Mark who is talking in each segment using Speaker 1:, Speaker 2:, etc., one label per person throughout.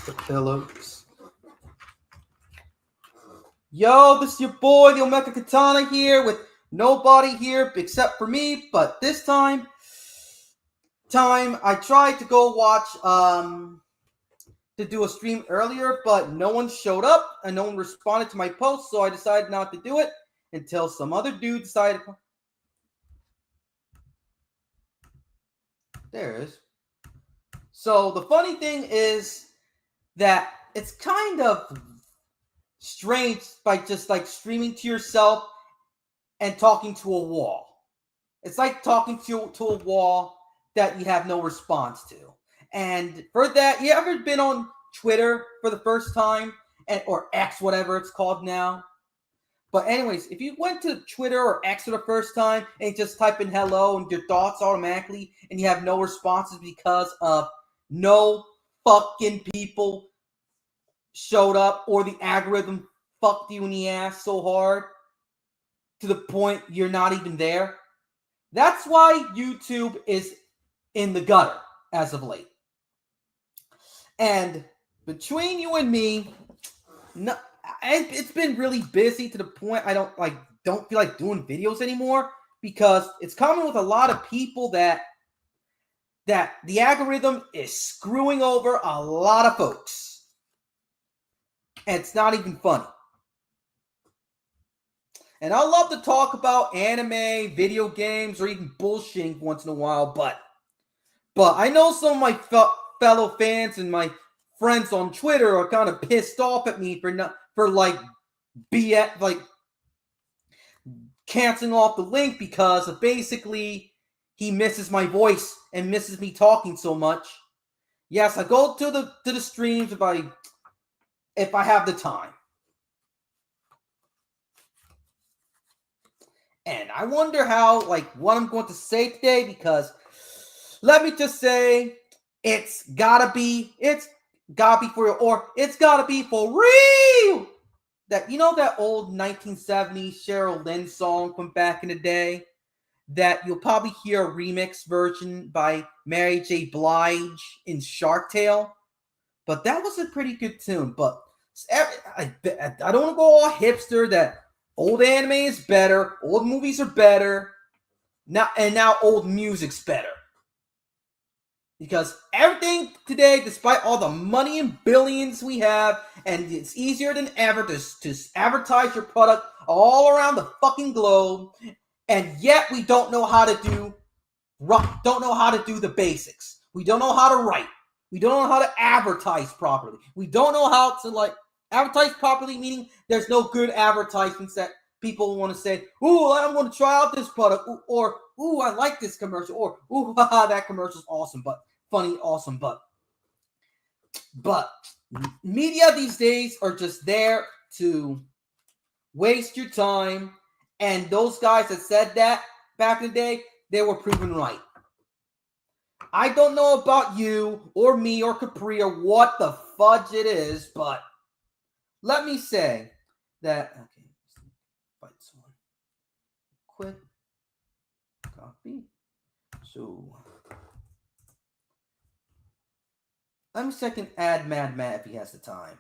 Speaker 1: the pillows. Yo, this is your boy, the OmegaKatana here, with nobody here except for me. But this time I tried to go watch to do a stream earlier, but no one showed up and no one responded to my post, so I decided not to do it until some other dude decided. There it is. So the funny thing is that it's kind of strange by just like streaming to yourself and talking to a wall. It's like talking to a wall that you have no response to. And for that, you ever been on Twitter for the first time, or X, whatever it's called now? But anyways, if you went to Twitter or X for the first time and just type in hello and your thoughts automatically and you have no responses because of no fucking people showed up, or the algorithm fucked you in the ass so hard to the point you're not even there. That's why YouTube is in the gutter as of late. And between you and me, it's been really busy to the point I don't feel like doing videos anymore, because it's coming with a lot of people that the algorithm is screwing over a lot of folks. And it's not even funny. And I love to talk about anime, video games, or even bullshitting once in a while, but I know some of my fellow fans and my friends on Twitter are kind of pissed off at me for canceling off the link because of basically he misses my voice and misses me talking so much. Yes, I go to the streams if I have the time. And I wonder what I'm going to say today, because let me just say, it's gotta be for real, or it's gotta be for real. That, you know, that old 1970s Cheryl Lynn song from back in the day that you'll probably hear a remix version by Mary J. Blige in Shark Tale, but that was a pretty good tune. But I don't want to go all hipster that old anime is better, old movies are better, now old music's better. Because everything today, despite all the money and billions we have, and it's easier than ever to advertise your product all around the fucking globe, and yet we don't know how to do the basics. We don't know how to write. We don't know how to advertise properly. We don't know how to advertise properly, meaning there's no good advertisements that people want to say, ooh, I'm going to try out this product, or ooh, I like this commercial, or ooh, haha, that commercial's awesome, but funny, awesome, but media these days are just there to waste your time, and those guys that said that back in the day, they were proven right. I don't know about you or me or Capri or what the fudge it is, but let me say that. Okay, fight someone. Quick copy. So let me second add Mad Matt if he has the time.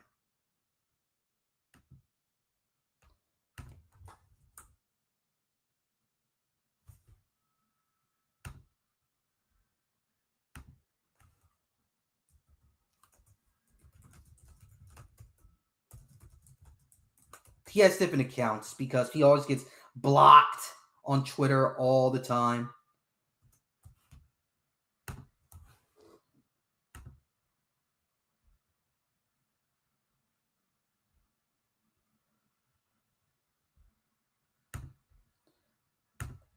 Speaker 1: He has different accounts because he always gets blocked on Twitter all the time.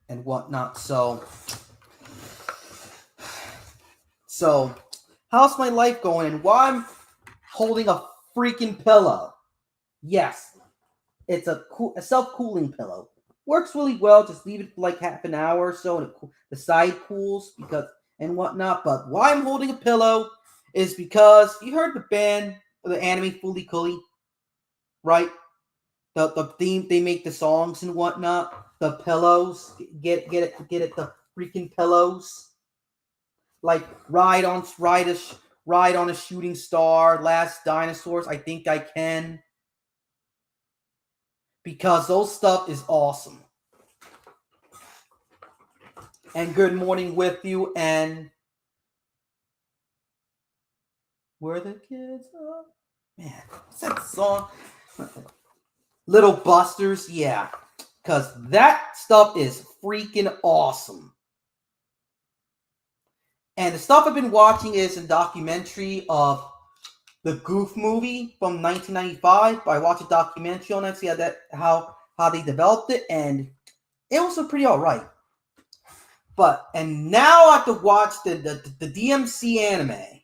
Speaker 1: And whatnot. So how's my life going? And why I'm holding a freaking pillow? Yes, it's a self-cooling pillow. Works really well. Just leave it for like half an hour or so, and the side cools and whatnot. But why I'm holding a pillow is because you heard the band, the anime Fooly Cooly, right? The theme, they make the songs and whatnot. The pillows, get it, the freaking pillows. Like ride Ride on a Shooting Star, Last Dinosaurs. I think I can. Because those stuff is awesome. And Good Morning With You and Where the Kids Are. Man, what's that song? Little Busters, yeah. Because that stuff is freaking awesome. And the stuff I've been watching is a documentary of the Goof movie from 1995. I watched a documentary on it, see how they developed it, and it was pretty alright. And now I have to watch the DMC anime,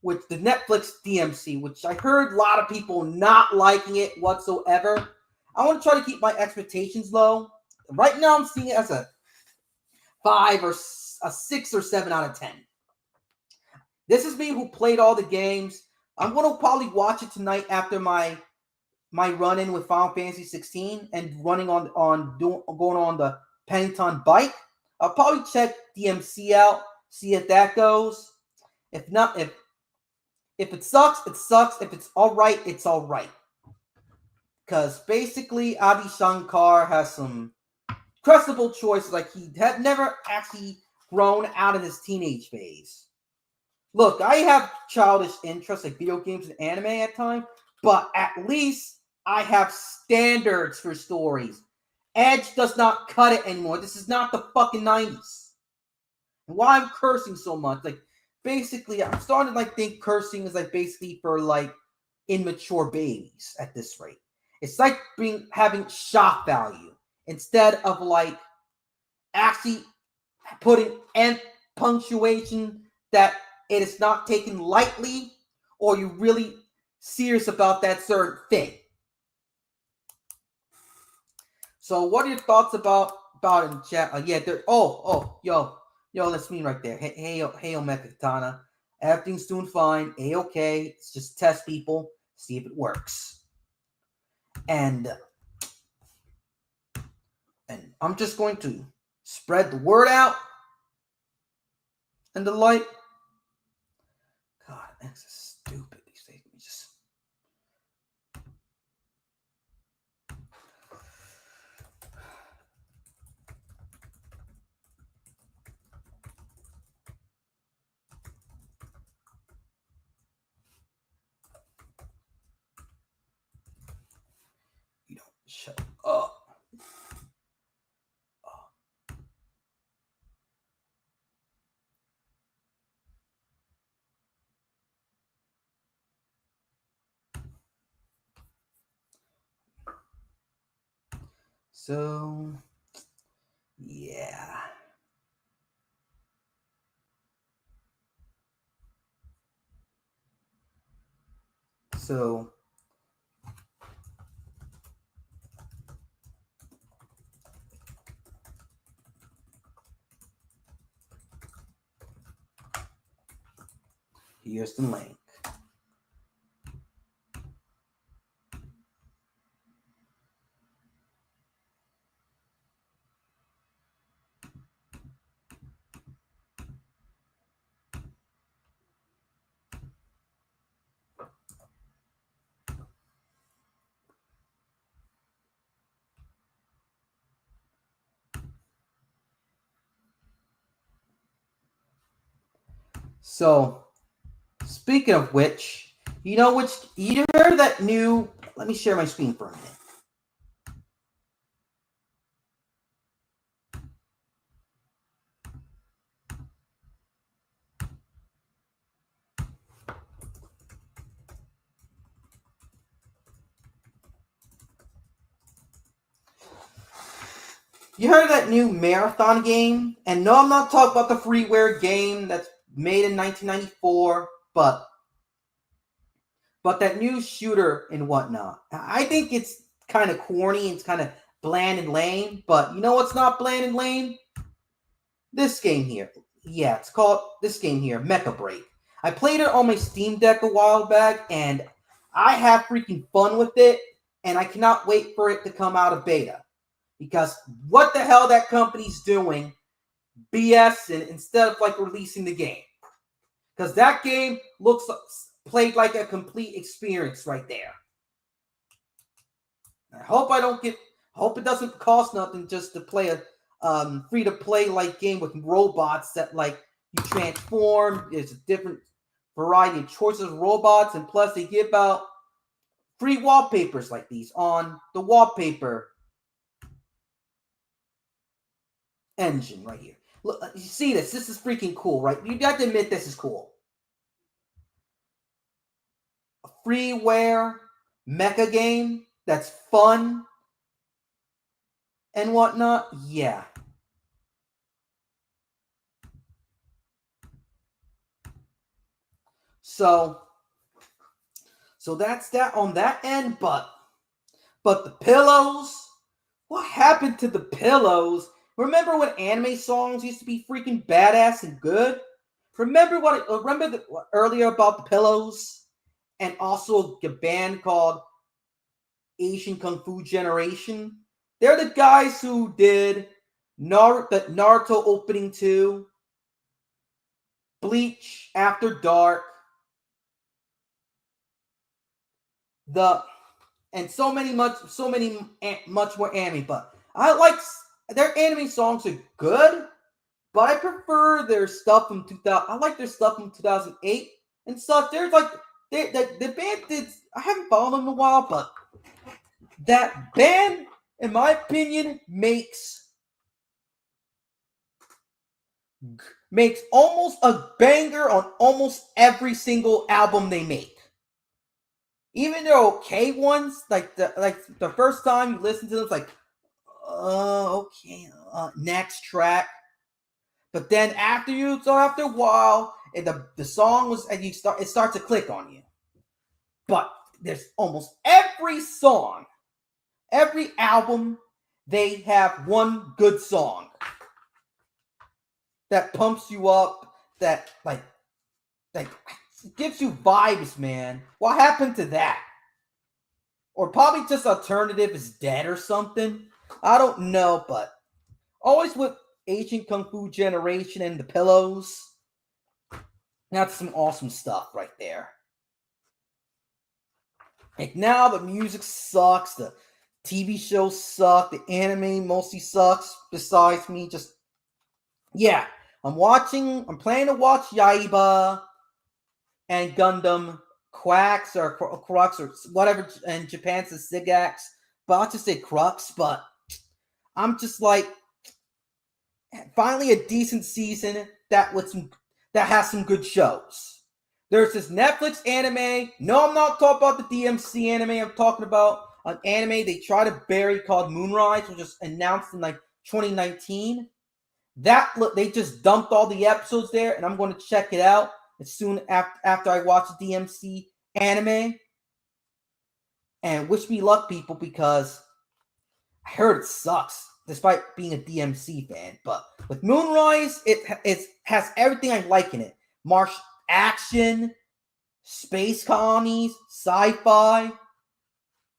Speaker 1: with the Netflix DMC, which I heard a lot of people not liking it whatsoever. I want to try to keep my expectations low. Right now, I'm seeing it as a 5 or a 6 or 7 out of 10. This is me who played all the games. I'm going to probably watch it tonight after my run-in with Final Fantasy 16 and running going on the Pennington bike. I'll probably check DMC out, see if that goes. If not, if it sucks, it sucks. If it's all right, it's all right. Because basically, Adi Shankar has some questionable choices. Like, he had never actually grown out of his teenage phase. Look, I have childish interests like video games and anime at times, but at least I have standards for stories. Edge does not cut it anymore. This is not the fucking 90s. And why I'm cursing so much, like, basically, I'm starting to think cursing is basically for immature babies at this rate. It's like having shock value instead of actually putting end punctuation that it is not taken lightly, or you're really serious about that certain thing. So, what are your thoughts about it in chat? Yeah, there. Yo, that's me right there. Hey, OmegaKatana. Everything's doing fine. A-okay. It's just test people, see if it works. And I'm just going to spread the word out and the light. God, that's stupid. These things just. You don't shut up. So, yeah. So, here's the link. So, speaking of which, you heard that new, let me share my screen for a minute. You heard of that new marathon game? And no, I'm not talking about the freeware game that's made in 1994, but that new shooter and whatnot. I think it's kind of corny, it's kind of bland and lame, but you know what's not bland and lame? This game here. Yeah, it's called this game here, Mecha Break. I played it on my Steam Deck a while back, and I have freaking fun with it, and I cannot wait for it to come out of beta. Because what the hell that company's doing, BS, and instead of releasing the game. because that game played like a complete experience right there. I hope it doesn't cost nothing just to play a free to play like game with robots that like you transform. There's a different variety of choices of robots, and plus they give out free wallpapers like these on the wallpaper engine right here. Look, you see this? This is freaking cool, right? You got to admit this is cool. A freeware mecha game that's fun and whatnot. Yeah. So that's that on that end, but the pillows, what happened to the pillows? Remember when anime songs used to be freaking badass and good? Remember earlier about the pillows? And also a band called Asian Kung Fu Generation. They're the guys who did the Naruto opening 2, Bleach After Dark, and so much more anime. But I like their anime songs are good, but I prefer their stuff from 2000. I like their stuff from 2008 and stuff. There's like the band did. I haven't followed them in a while, but that band, in my opinion, makes almost a banger on almost every single album they make. Even their okay ones, like the first time you listen to them, it's like, okay, next track. But then after a while, and the song it starts to click on you. But there's almost every song, every album, they have one good song that pumps you up, that like gives you vibes, man. What happened to that? Or probably just Alternative is dead or something. I don't know, but always with Asian Kung Fu Generation and the pillows. That's some awesome stuff right there. Like now the music sucks, the TV shows suck, the anime mostly sucks, besides me just yeah. I'm planning to watch Yaiba and Gundam Quacks or Crux or whatever, and Japan says Sigax, but I'll just say Crux, but I'm just like, finally a decent season that has some good shows. There's this Netflix anime. No, I'm not talking about the DMC anime. I'm talking about an anime they try to bury called Moonrise, which was announced in like 2019. They just dumped all the episodes there, and I'm going to check it out as soon after I watch the DMC anime. And wish me luck, people, because I heard it sucks, despite being a DMC fan. But with Moonrise, it has everything I like in it: martial action, space colonies, sci-fi.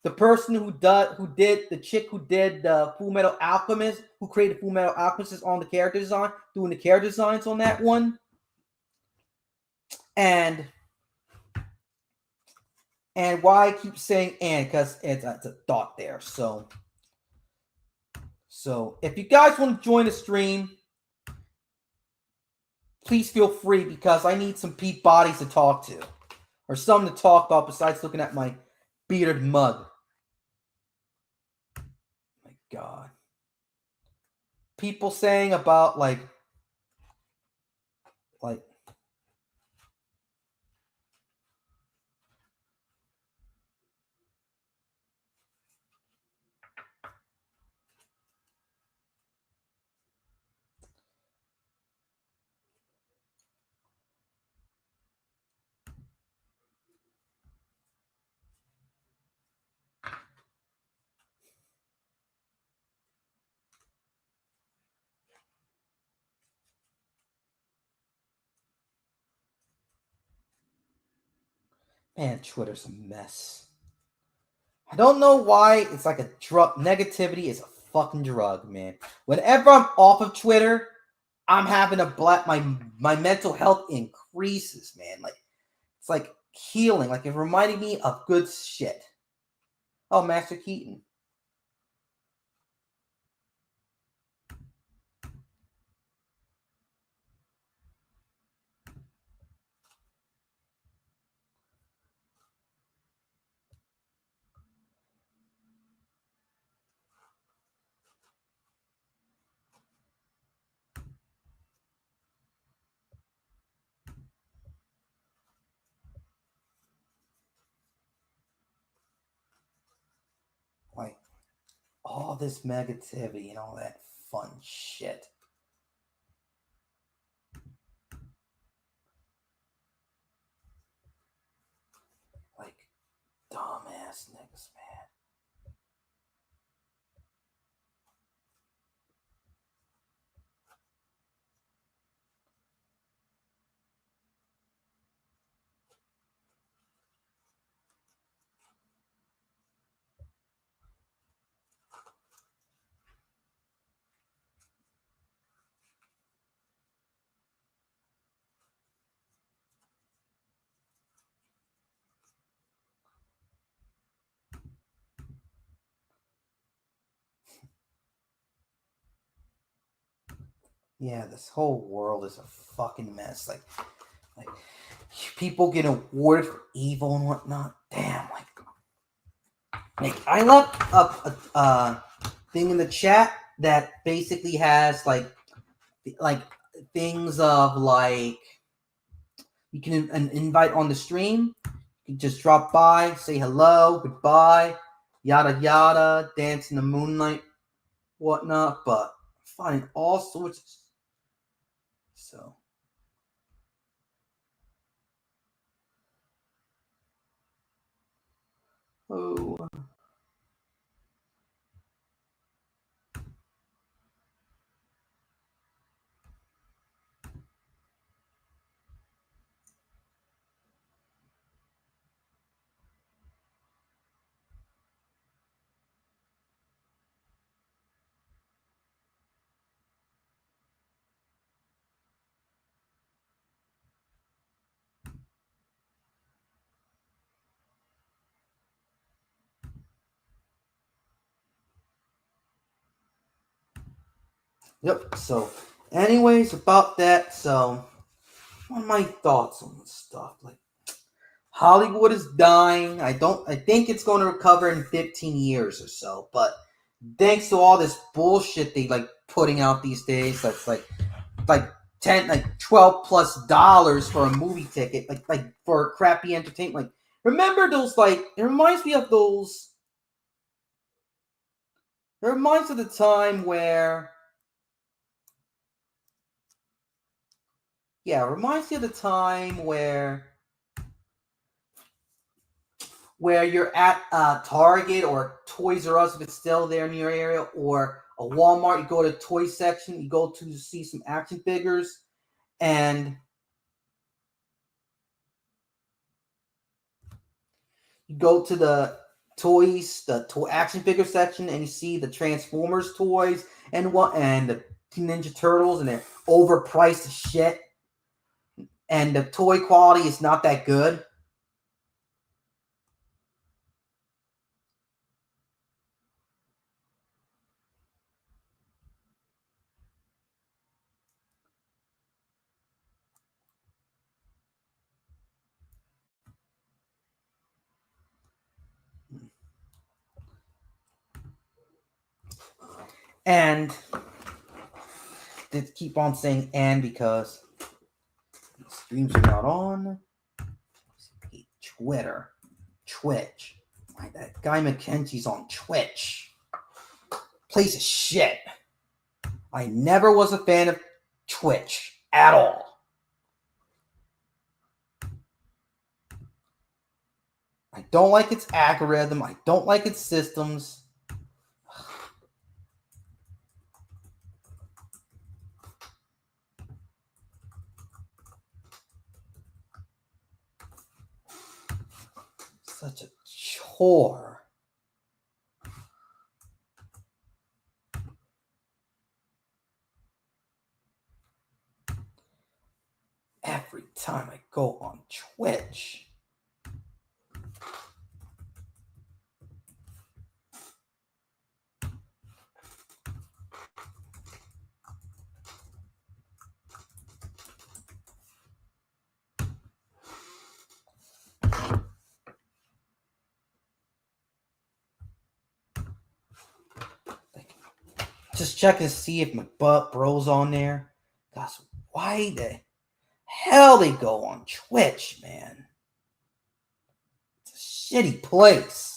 Speaker 1: The person who did the Full Metal Alchemist, who created Full Metal Alchemist, is on the character design, doing the character designs on that one. And why I keep saying because it's a thought there. So if you guys want to join the stream, please feel free, because I need some peep bodies to talk to, or something to talk about besides looking at my bearded mug. My God. People saying about like man, Twitter's a mess. I don't know why. It's like a drug. Negativity is a fucking drug, man. Whenever I'm off of Twitter, I'm having my mental health increases, man. Like it's like healing. Like it reminded me of good shit. Oh, Master Keaton. Like all this negativity and all that fun shit. Like dumbass niggas, man. Yeah, this whole world is a fucking mess. Like people get awarded for evil and whatnot. Damn, like I left a thing in the chat that basically has like things of like you can an invite on the stream. You can just drop by, say hello, goodbye, yada yada, dance in the moonlight, whatnot. But finding all sorts of so. Oh. Yep. So, anyways, about that. So, what are my thoughts on this stuff? Like, Hollywood is dying. I think it's going to recover in 15 years or so. But thanks to all this bullshit they like putting out these days, that's like 10, like $12+ for a movie ticket, like for crappy entertainment. Like, remember those? Like, it reminds me of those. It reminds me of the time where. Yeah, it reminds me of the time where you're at Target or Toys R Us if it's still there in your area, or a Walmart. You go to the toy section, you go to see some action figures, and you go to the action figure section, and you see the Transformers toys and the Ninja Turtles, and they're overpriced as shit, and the toy quality is not that good. And they keep on saying "and" because the streams are not on. Twitter, Twitch. Like that guy McKenzie's on Twitch. Place of shit. I never was a fan of Twitch at all. I don't like its algorithm. I don't like its systems. Such a chore. go on Twitch. Just checking to see if my bro's on there. Gosh, why the hell they go on Twitch, man? It's a shitty place.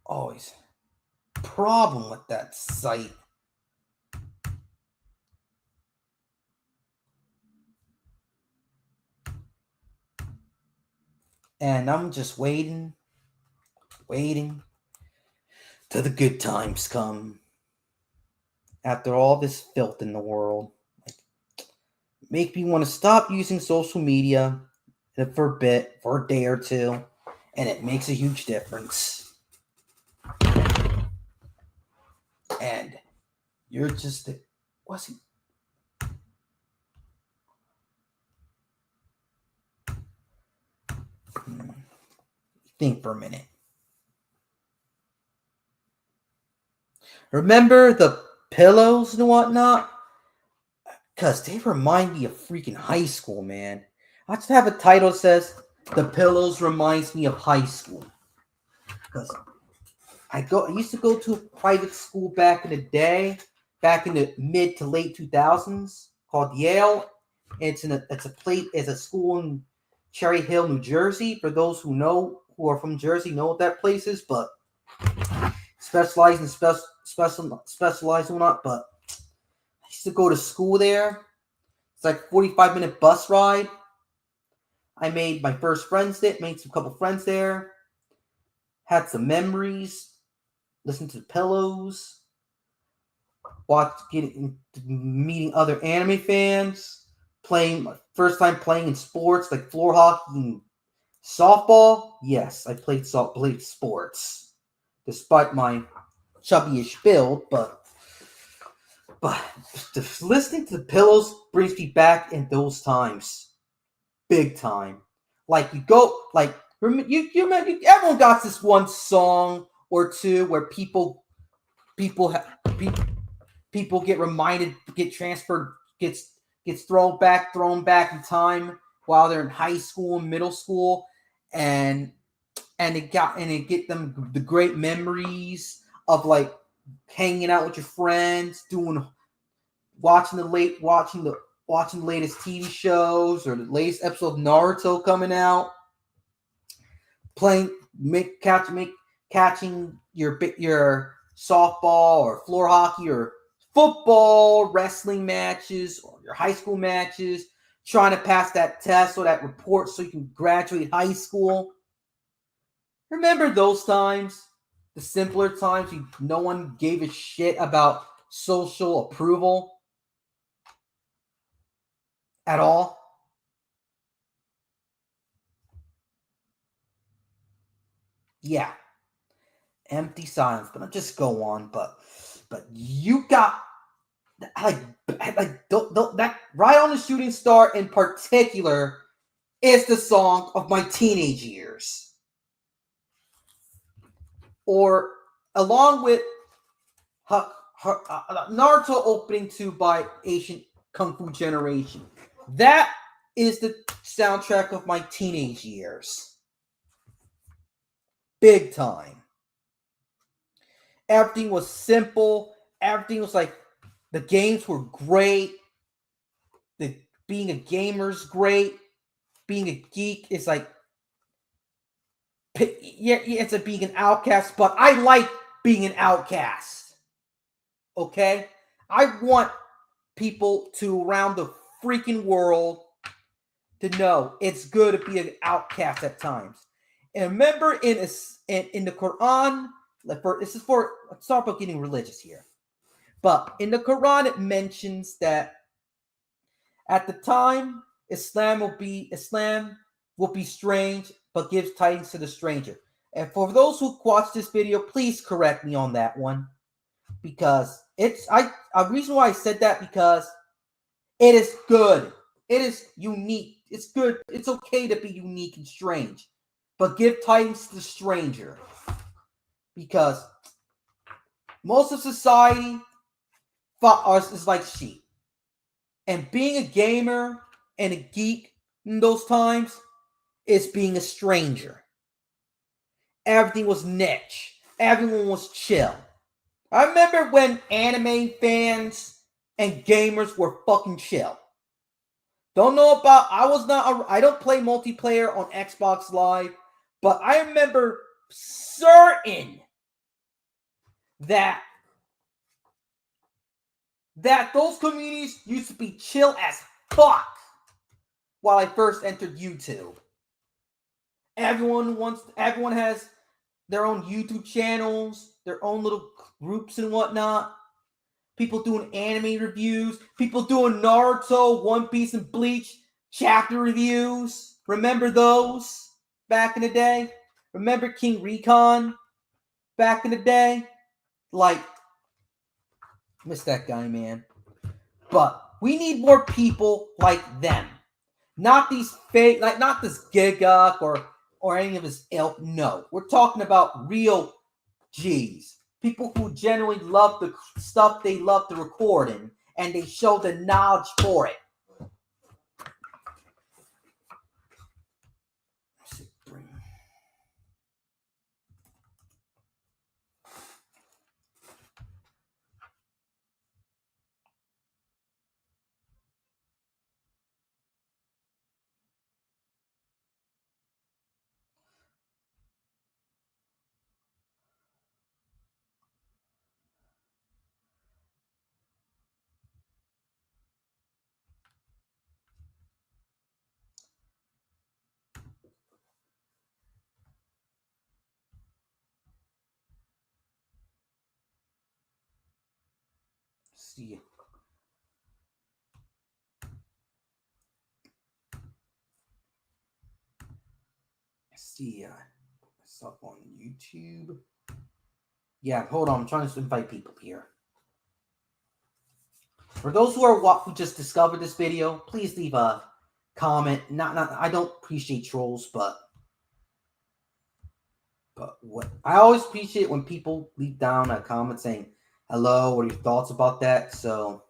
Speaker 1: Always problem with that site. And I'm just waiting till the good times come. After all this filth in the world, make me want to stop using social media for a day or two, and it makes a huge difference. And you're just what's he? Think for a minute. Remember the pillows and whatnot? Because they remind me of freaking high school, man. I just have a title that says, "The Pillows Reminds Me of High School." Because I used to go to a private school back in the day, back in the mid to late 2000s, called Yale. It's a school in Cherry Hill, New Jersey. For those who are from Jersey, know what that place is, but specialize or not. But I used to go to school there. It's like a 45-minute bus ride. I made my first friends there, made some couple friends there, had some memories, listened to the Pillows, meeting other anime fans, first time playing in sports like floor hockey and softball. Yes, I played sports, despite my chubbyish build, but listening to the Pillows brings me back in those times. Big time. Like everyone got this one song or two where people get reminded, get transferred, gets thrown back in time while they're in high school and middle school, and it get them the great memories of like hanging out with your friends, watching the latest TV shows or the latest episode of Naruto coming out, catching your softball or floor hockey or football, wrestling matches, or your high school matches, trying to pass that test or that report so you can graduate high school. Remember those times? The simpler times no one gave a shit about social approval at all. Yeah. Empty silence, but I'll just go on. But you got that right on the shooting star in particular is the song of my teenage years, or along with Naruto opening 2 by Asian Kung Fu Generation. That is the soundtrack of my teenage years. Big time. Everything was simple. Everything was like, the games were great. Being a gamer is great. Being a geek is like, yeah, it's like being an outcast, but I like being an outcast. Okay? I want people around the freaking world to know it's good to be an outcast at times. And remember in the Quran, let's start about getting religious here. But in the Quran, it mentions that at the time, Islam will be strange, but gives tidings to the stranger. And for those who watch this video, please correct me on that one. because it's a reason why I said that, because it is good. It is unique. It's good. It's okay to be unique and strange. But give titles to the stranger. Because most of society is like sheep. And being a gamer and a geek in those times is being a stranger. Everything was niche. Everyone was chill. I remember when anime fans and gamers were fucking chill. Don't know about, I don't play multiplayer on Xbox Live, but I remember certain that those communities used to be chill as fuck while I first entered YouTube. Everyone has their own YouTube channels, their own little groups and whatnot. People doing anime reviews, people doing Naruto, One Piece, and Bleach chapter reviews. Remember those back in the day? Remember King Recon back in the day? Like, miss that guy, man. But we need more people like them. Not these fake, like not this Giguk or any of his ilk. No, we're talking about real G's. People who genuinely love the stuff they love to record in, and they show the knowledge for it. See. See stuff on YouTube. Yeah, hold on. I'm trying to invite people here. For those who just discovered this video, please leave a comment. Not I don't appreciate trolls, but what I always appreciate when people leave down a comment saying hello, what are your thoughts about that? So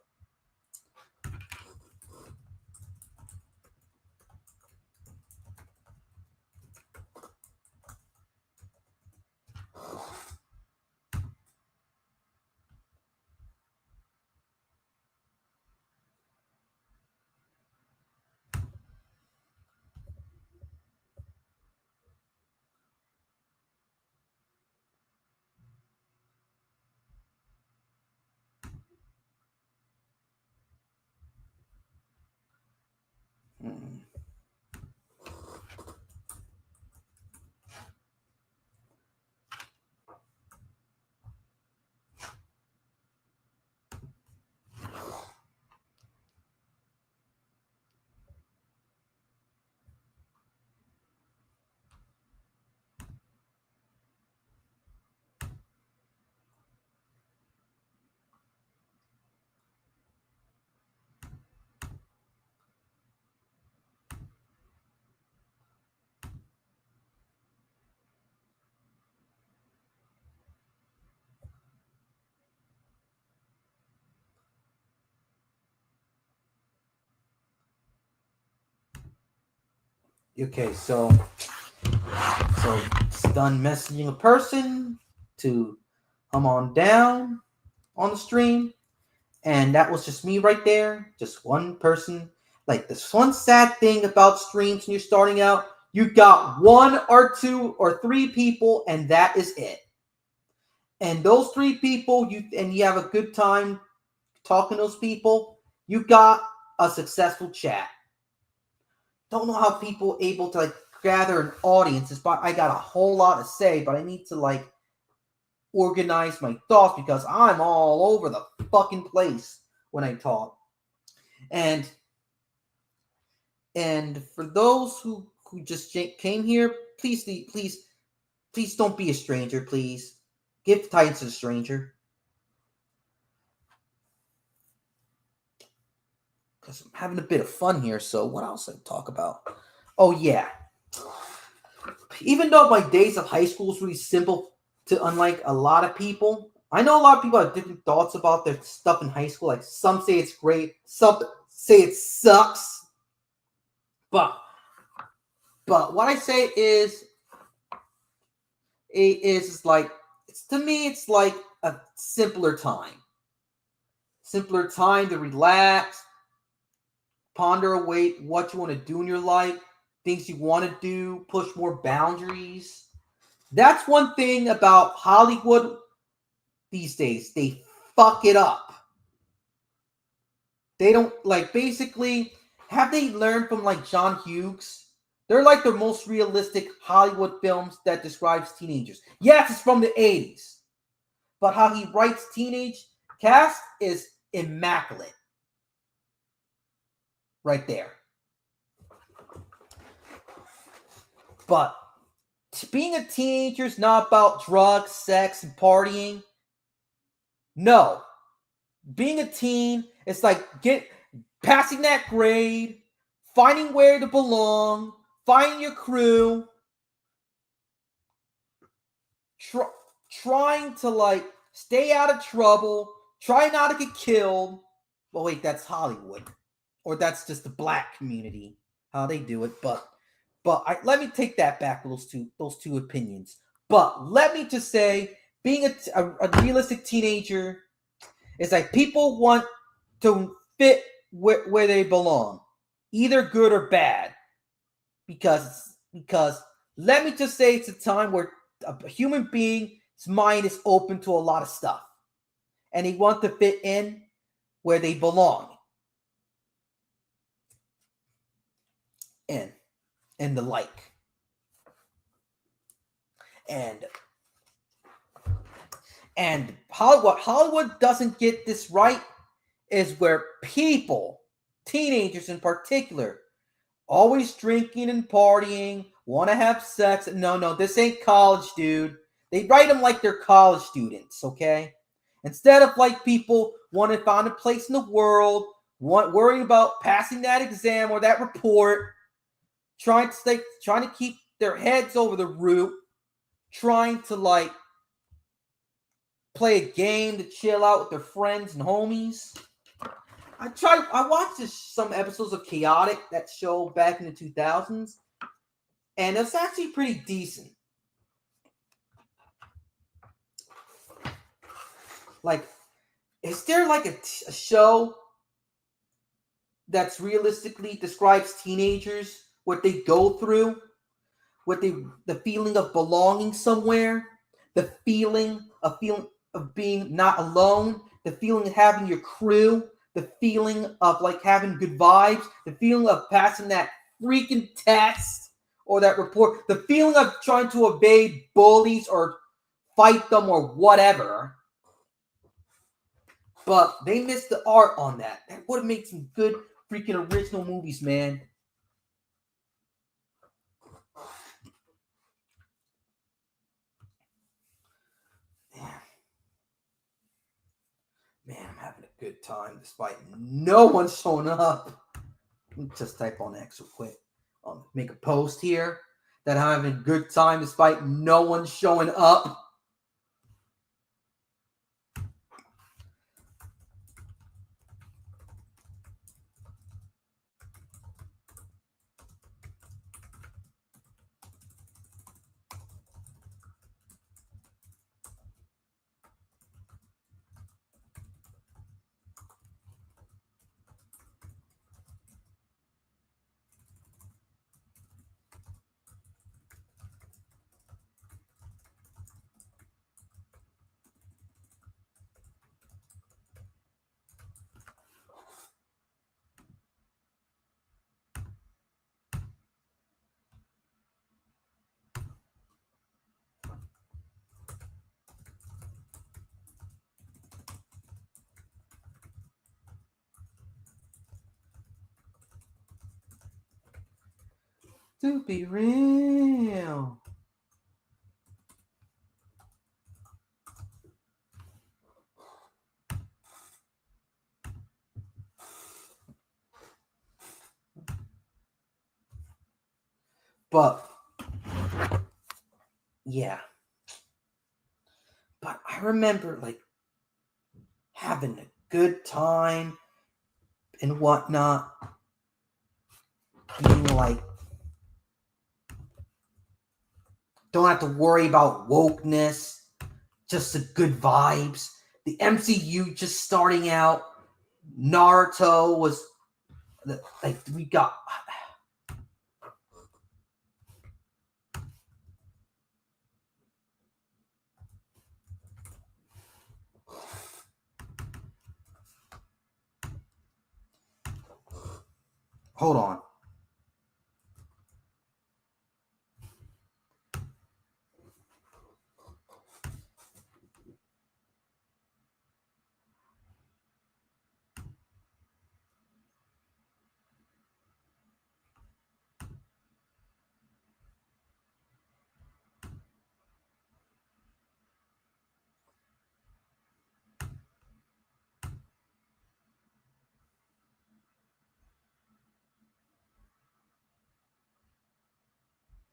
Speaker 1: okay, so it's done messaging a person to come on down on the stream, and that was just me right there, just one person. Like, this one sad thing about streams when you're starting out, you got one or two or three people, and that is it. And those three people, you have a good time talking to those people, you got a successful chat. Don't know how people able to like gather an audience. But I got a whole lot to say, but I need to like organize my thoughts because I'm all over the fucking place when I talk. And for those who just came here, please don't be a stranger, please. Give Titans to the stranger. because I'm having a bit of fun here. So what else I talk about? Oh yeah. Even though my days of high school was really simple, to unlike a lot of people, I know a lot of people have different thoughts about their stuff in high school. Like some say it's great, some say it sucks. But what I say is it is like it's to me it's like a simpler time. Simpler time to relax, ponder away what you want to do in your life, things you want to do, push more boundaries. That's one thing about Hollywood these days. They fuck it up. They don't like basically have they learned from like John Hughes? They're like the most realistic Hollywood films that describes teenagers. Yes, it's from the 80s. But how he writes teenage cast is immaculate. Right there. But being a teenager is not about drugs, sex, and partying. No. Being a teen, it's like passing that grade, finding where to belong, finding your crew, trying to like stay out of trouble, try not to get killed. Well, wait, that's Hollywood, or that's just the black community how they do it. But let me take that back. Those two opinions. But let me just say, being a realistic teenager is like people want to fit where they belong, either good or bad. Because let me just say, it's a time where a human being's mind is open to a lot of stuff, and they want to fit in where they belong, and the like. And Hollywood doesn't get this right is where people, teenagers in particular, always drinking and partying, want to have sex. No, this ain't college, dude. They write them like they're college students, okay? Instead of like people want to find a place in the world, worrying about passing that exam or that report, trying to keep their heads over the roof, trying to like play a game to chill out with their friends and homies. I watched some episodes of Chaotic, that show back in the 2000s, and it's actually pretty decent. Like, is there like a show that's realistically describes teenagers, what they go through, the feeling of belonging somewhere, the feeling of being not alone, the feeling of having your crew, the feeling of like having good vibes, the feeling of passing that freaking test or that report, the feeling of trying to evade bullies or fight them or whatever. But they missed the art on that. That would have made some good freaking original movies, man. Man, I'm having a good time despite no one showing up. Let me just type on X real quick. Make a post here that I'm having a good time despite no one showing up. To be real. But yeah. But I remember like having a good time and whatnot. Being like, don't have to worry about wokeness, just the good vibes. The MCU just starting out. Naruto was like we got. Hold on.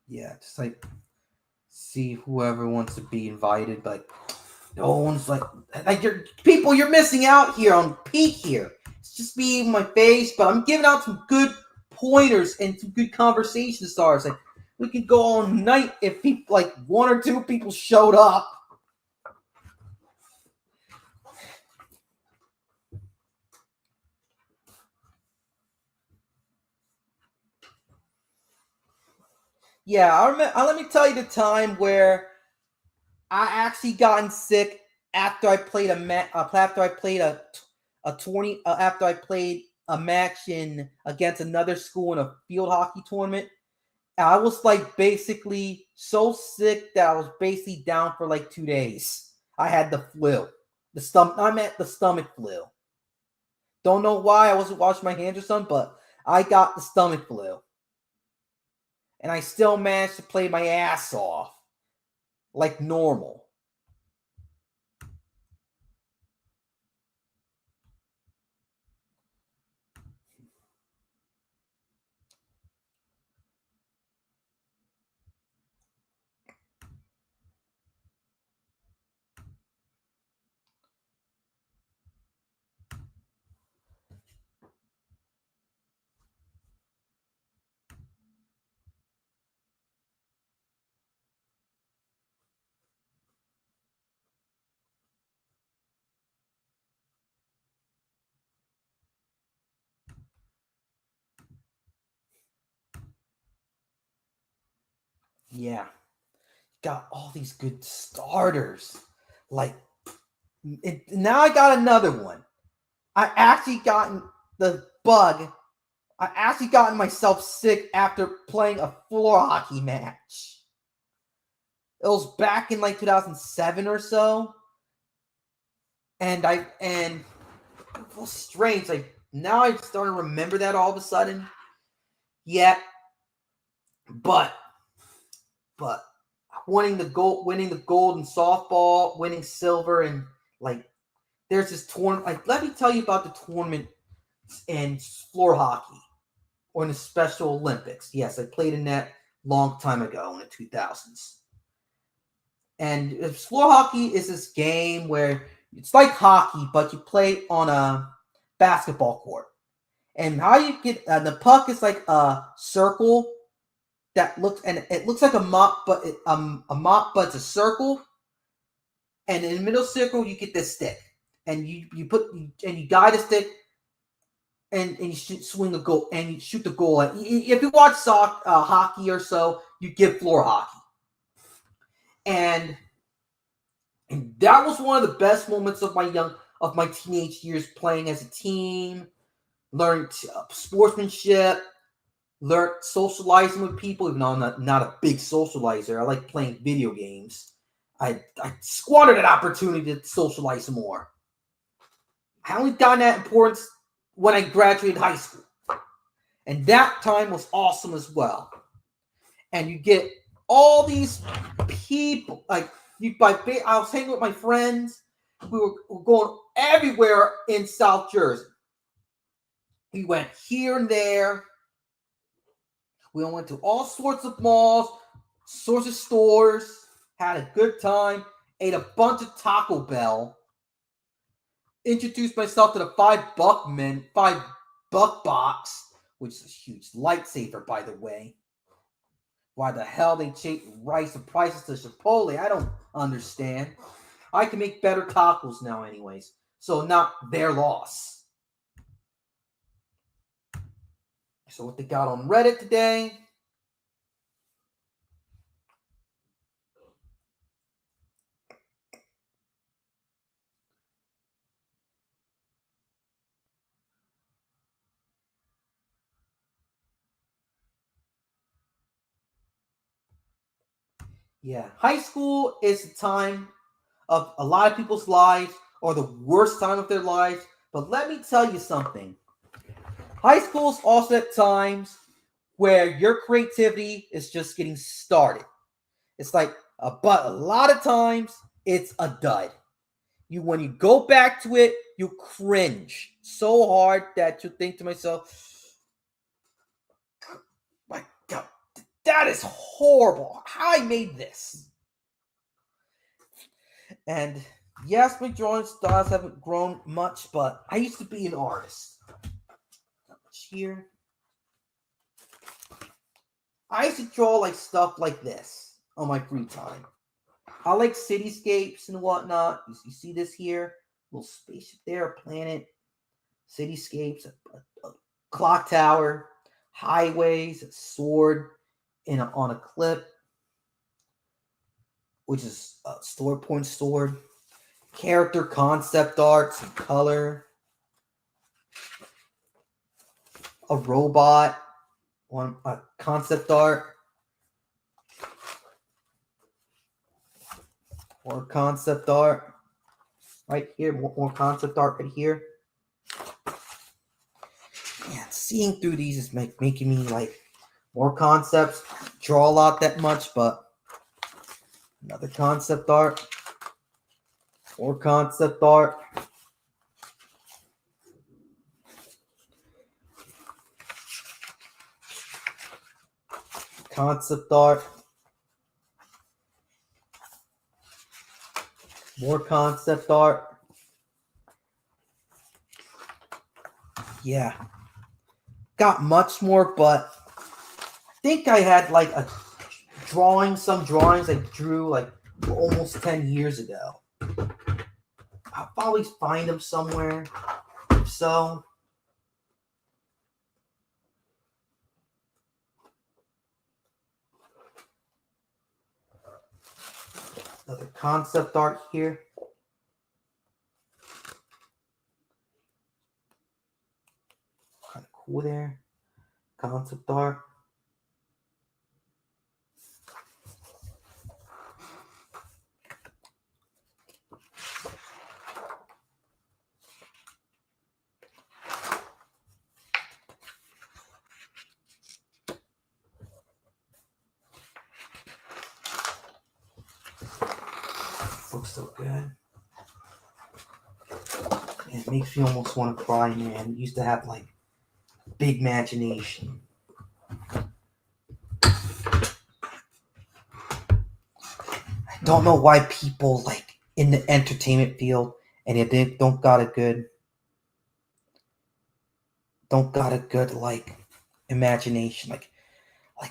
Speaker 1: Yeah, just like see whoever wants to be invited, but no one's like you're missing out here on peak here. It's just me in my face, but I'm giving out some good pointers and some good conversation starters. Like we could go all night if people like one or two people showed up. Yeah, I remember. Let me tell you the time where I actually gotten sick after I played after I played a 20 after I played a match in against another school in a field hockey tournament. I was like basically so sick that I was basically down for like 2 days. I had the flu, the stomach flu. Don't know why I wasn't washing my hands or something, but I got the stomach flu, and I still managed to play my ass off like normal. Yeah, got all these good starters. Like now, I got another one. I actually gotten the bug. I actually gotten myself sick after playing a floor hockey match. It was back in like 2007 or so, and it was strange. Like now, I'm starting to remember that all of a sudden. Yeah, but but winning the gold in softball, winning silver, and like there's this tournament. Like let me tell you about the tournament in floor hockey or in the Special Olympics. Yes, I played in that long time ago in the 2000s. And floor hockey is this game where it's like hockey, but you play on a basketball court. And how you get the puck is like a circle that looks, and it looks like a mop, but it's a circle. And in the middle circle, you get this stick, and you guide a stick, and you swing a goal, and you shoot the goal. If you watch hockey or so, you get floor hockey, and that was one of the best moments of my teenage years playing as a team. Learned sportsmanship, learned socializing with people. Even though I'm not a big socializer, I like playing video games. I squandered an opportunity to socialize some more. I only got that importance when I graduated high school, and that time was awesome as well. And you get all these people like I was hanging with my friends. We were going everywhere in South Jersey. We went here and there. We went to all sorts of malls, sorts of stores, had a good time, ate a bunch of Taco Bell, introduced myself to the $5 box, which is a huge lightsaber, by the way. Why the hell they raise the prices to Chipotle? I don't understand. I can make better tacos now, anyways. So not their loss. So what they got on Reddit today? Yeah, high school is a time of a lot of people's lives, or the worst time of their lives. But let me tell you something. High school is also at times where your creativity is just getting started. It's like, but a lot of times it's a dud. When you go back to it, you cringe so hard that you think to myself, my God, that is horrible. How I made this. And yes, my drawing styles haven't grown much, but I used to be an artist. Not much here. I used to draw like stuff like this on my free time. I like cityscapes and whatnot. You see this here? A little spaceship there, a planet, cityscapes, a clock tower, highways, a sword on a cliff, which is a story point sword, character concept art, some color, a robot, a concept art, or concept art right here, more concept art right here. Yeah, seeing through these is making me like more concepts. Draw a lot that much, but another concept art, more concept art. Concept art, more concept art. Yeah, got much more, but I think I had like some drawings I drew like almost 10 years ago. I'll probably find them somewhere. So another concept art here. Kind of cool there. Concept art. Looks so good. It makes me almost want to cry, man. It used to have like big imagination. I don't know why people like in the entertainment field and if they don't got a good like imagination. Like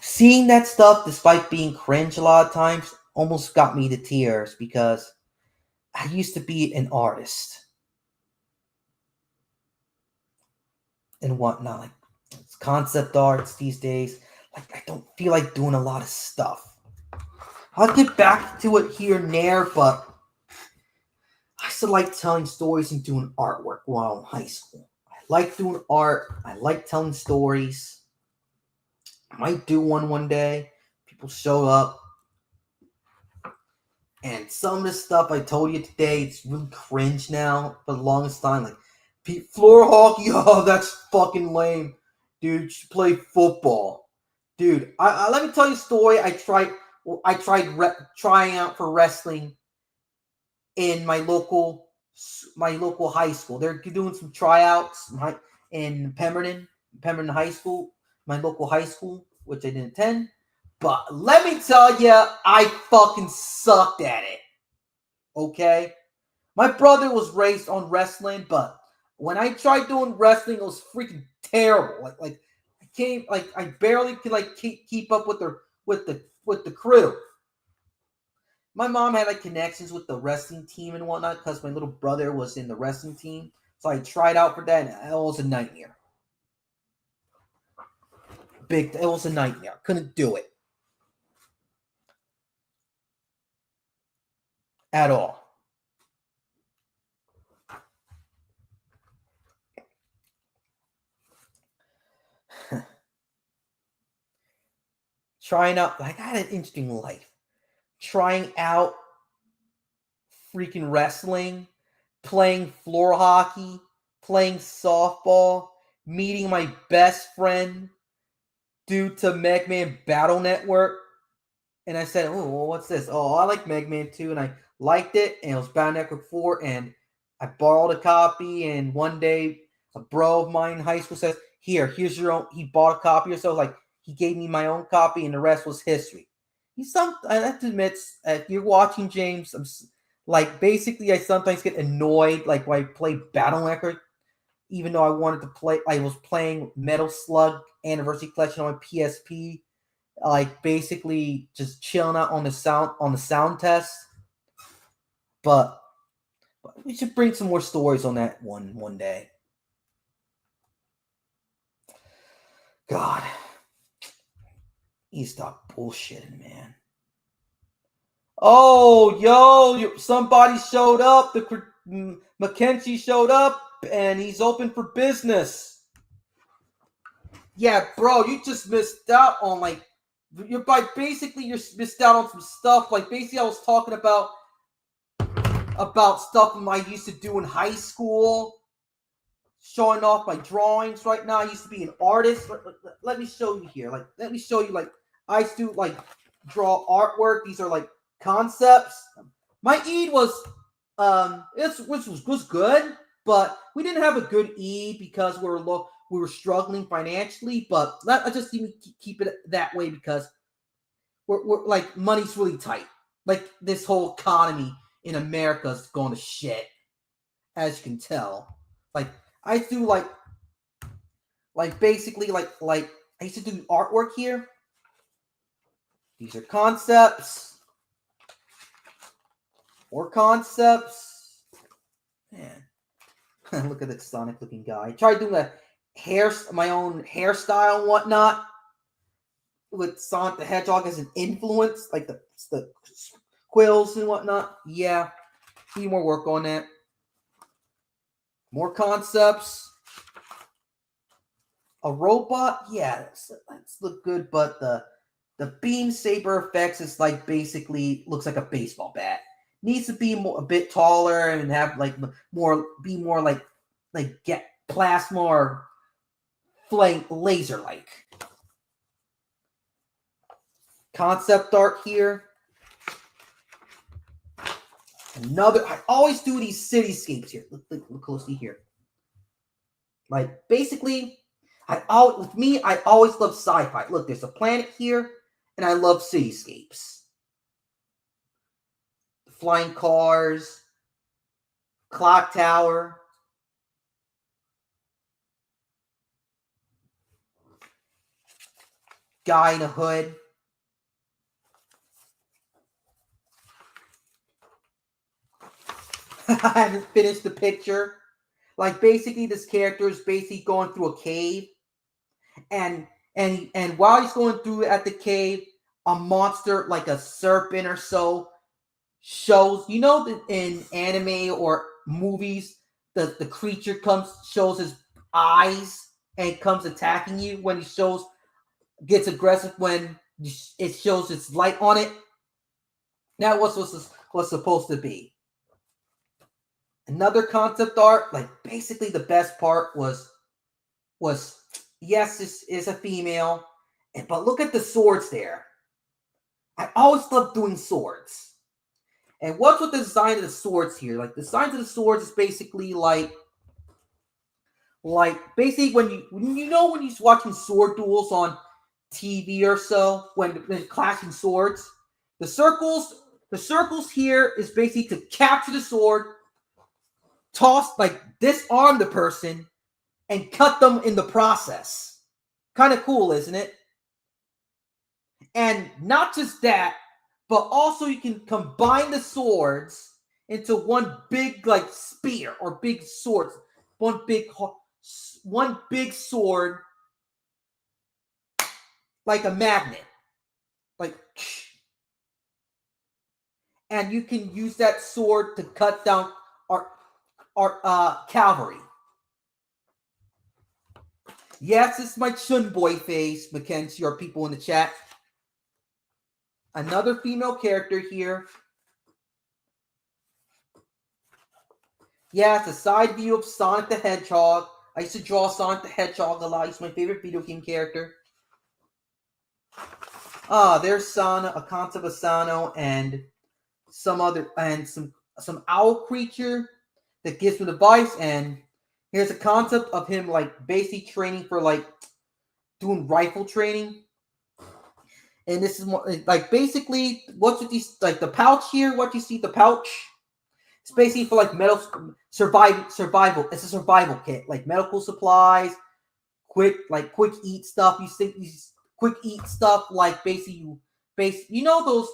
Speaker 1: seeing that stuff despite being cringe a lot of times almost got me to tears because I used to be an artist and whatnot. Like it's concept arts these days. Like I don't feel like doing a lot of stuff. I'll get back to it here and there, but I still like telling stories and doing artwork while in high school. I like doing art. I like telling stories. I might do one day. People show up. And some of the stuff I told you today, it's really cringe now for the longest time. Like, floor hockey, oh, that's fucking lame. Dude, you should play football. Dude, I let me tell you a story. I tried trying out for wrestling in my local high school. They're doing some tryouts in Pemberton High School, my local high school. which I didn't attend. But let me tell you, I fucking sucked at it. Okay? My brother was raised on wrestling, but when I tried doing wrestling, it was freaking terrible. I barely could keep up with the crew. My mom had connections with the wrestling team and whatnot because my little brother was in the wrestling team. So I tried out for that, and it was a nightmare. It was a nightmare. Couldn't do it at all. Trying out, I had an interesting life. Trying out freaking wrestling, playing floor hockey, playing softball, meeting my best friend due to Megman Battle Network. And I said, oh, well, what's this? Oh, I like Megman 2, and I liked it, and it was Battle Network 4, and I borrowed a copy, and one day a bro of mine in high school says, here's your own. He bought a copy or so. He gave me my own copy, and the rest was history. I have to admit, if you're watching James, basically I sometimes get annoyed when I play Battle Network, even though I wanted to play. I was playing Metal Slug Anniversary Collection on my PSP, basically just chilling out on the sound test. But we should bring some more stories on that one day. God, you stop bullshitting, man. Oh, yo, somebody showed up. Mackenzie showed up, and he's open for business. Yeah, bro, you just missed out on you're missed out on some stuff. Basically, I was talking about stuff I used to do in high school, showing off my drawings. Right now, I used to be an artist. Let me show you here. Let me show you. I used to draw artwork. These are concepts. My Eid was was good, but we didn't have a good Eid because we were struggling financially. But I just even keep it that way because we're money's really tight. This whole economy in America is going to shit, as you can tell. I do basically I used to do artwork here. These are concepts. More concepts. Man. Look at this Sonic looking guy. I tried doing my own hairstyle and whatnot with Sonic the Hedgehog as an influence, the quills and whatnot. Yeah. Need more work on that. More concepts. A robot, yeah, that's look good, but the beam saber effects is basically looks like a baseball bat. Needs to be a bit taller and have get plasma or flame laser concept art here. I always do these cityscapes here. Look closely here. Basically, I always love sci-fi. Look, there's a planet here, and I love cityscapes. Flying cars, clock tower. Guy in a hood. I haven't finished the picture. Basically, this character is basically going through a cave, and while he's going through at the cave, a monster a serpent or so shows. You know that in anime or movies, the creature shows his eyes and comes attacking you when gets aggressive when it shows its light on it. That was supposed to be. Another concept art, basically the best part was yes, this is a female, but look at the swords there. I always love doing swords. And what's with the design of the swords here? The designs of the swords is basically basically when you're watching sword duels on TV or so when clashing swords. The circles here is basically to capture the sword, toss, like disarm the person, and cut them in the process. Kind of cool, isn't it? And not just that, but also you can combine the swords into one big like spear or big sword, one big sword, like a magnet, like, and you can use that sword to cut down our cavalry. Yes, it's my Chun Boy face, Mackenzie, or people in the chat. Another female character here. Yeah, it's a side view of Sonic the Hedgehog. I used to draw Sonic the Hedgehog a lot. He's my favorite video game character. There's Sana, a concept of Sano, and some owl creature that gives him advice. And here's a concept of him like basically training for like doing rifle training. And this is more like basically what's with these like the pouch here. What you see, the pouch. It's basically for like survival. It's a survival kit, like medical supplies, quick eat stuff. You think these quick eat stuff like basically you know those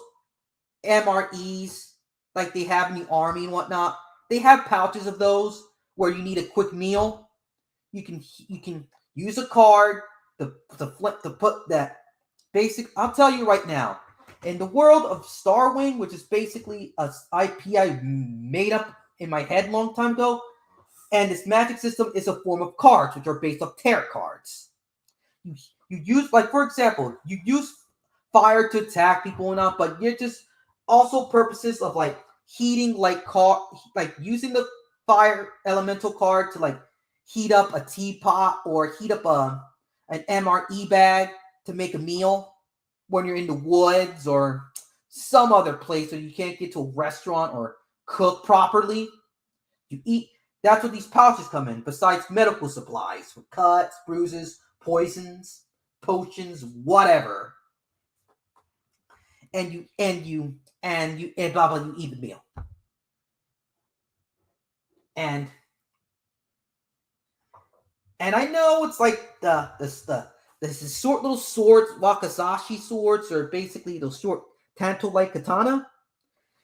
Speaker 1: MREs like they have in the army and whatnot. They have pouches of those where you need a quick meal. You can use a card to put that basic. I'll tell you right now. In the world of Starwing, which is basically a IP I made up in my head a long time ago, and this magic system is a form of cards, which are based off tarot cards. You use, like for example, you use fire to attack people and not, but you're just also purposes of like heating, like using the fire elemental card to like heat up a teapot or heat up an MRE bag to make a meal. When you're in the woods or some other place where you can't get to a restaurant or cook properly, you eat. That's what these pouches come in, besides medical supplies for cuts, bruises, poisons, potions, whatever. And blah blah, you eat the meal. And I know it's like this is short little swords, wakizashi swords, or basically those short tanto-like katana.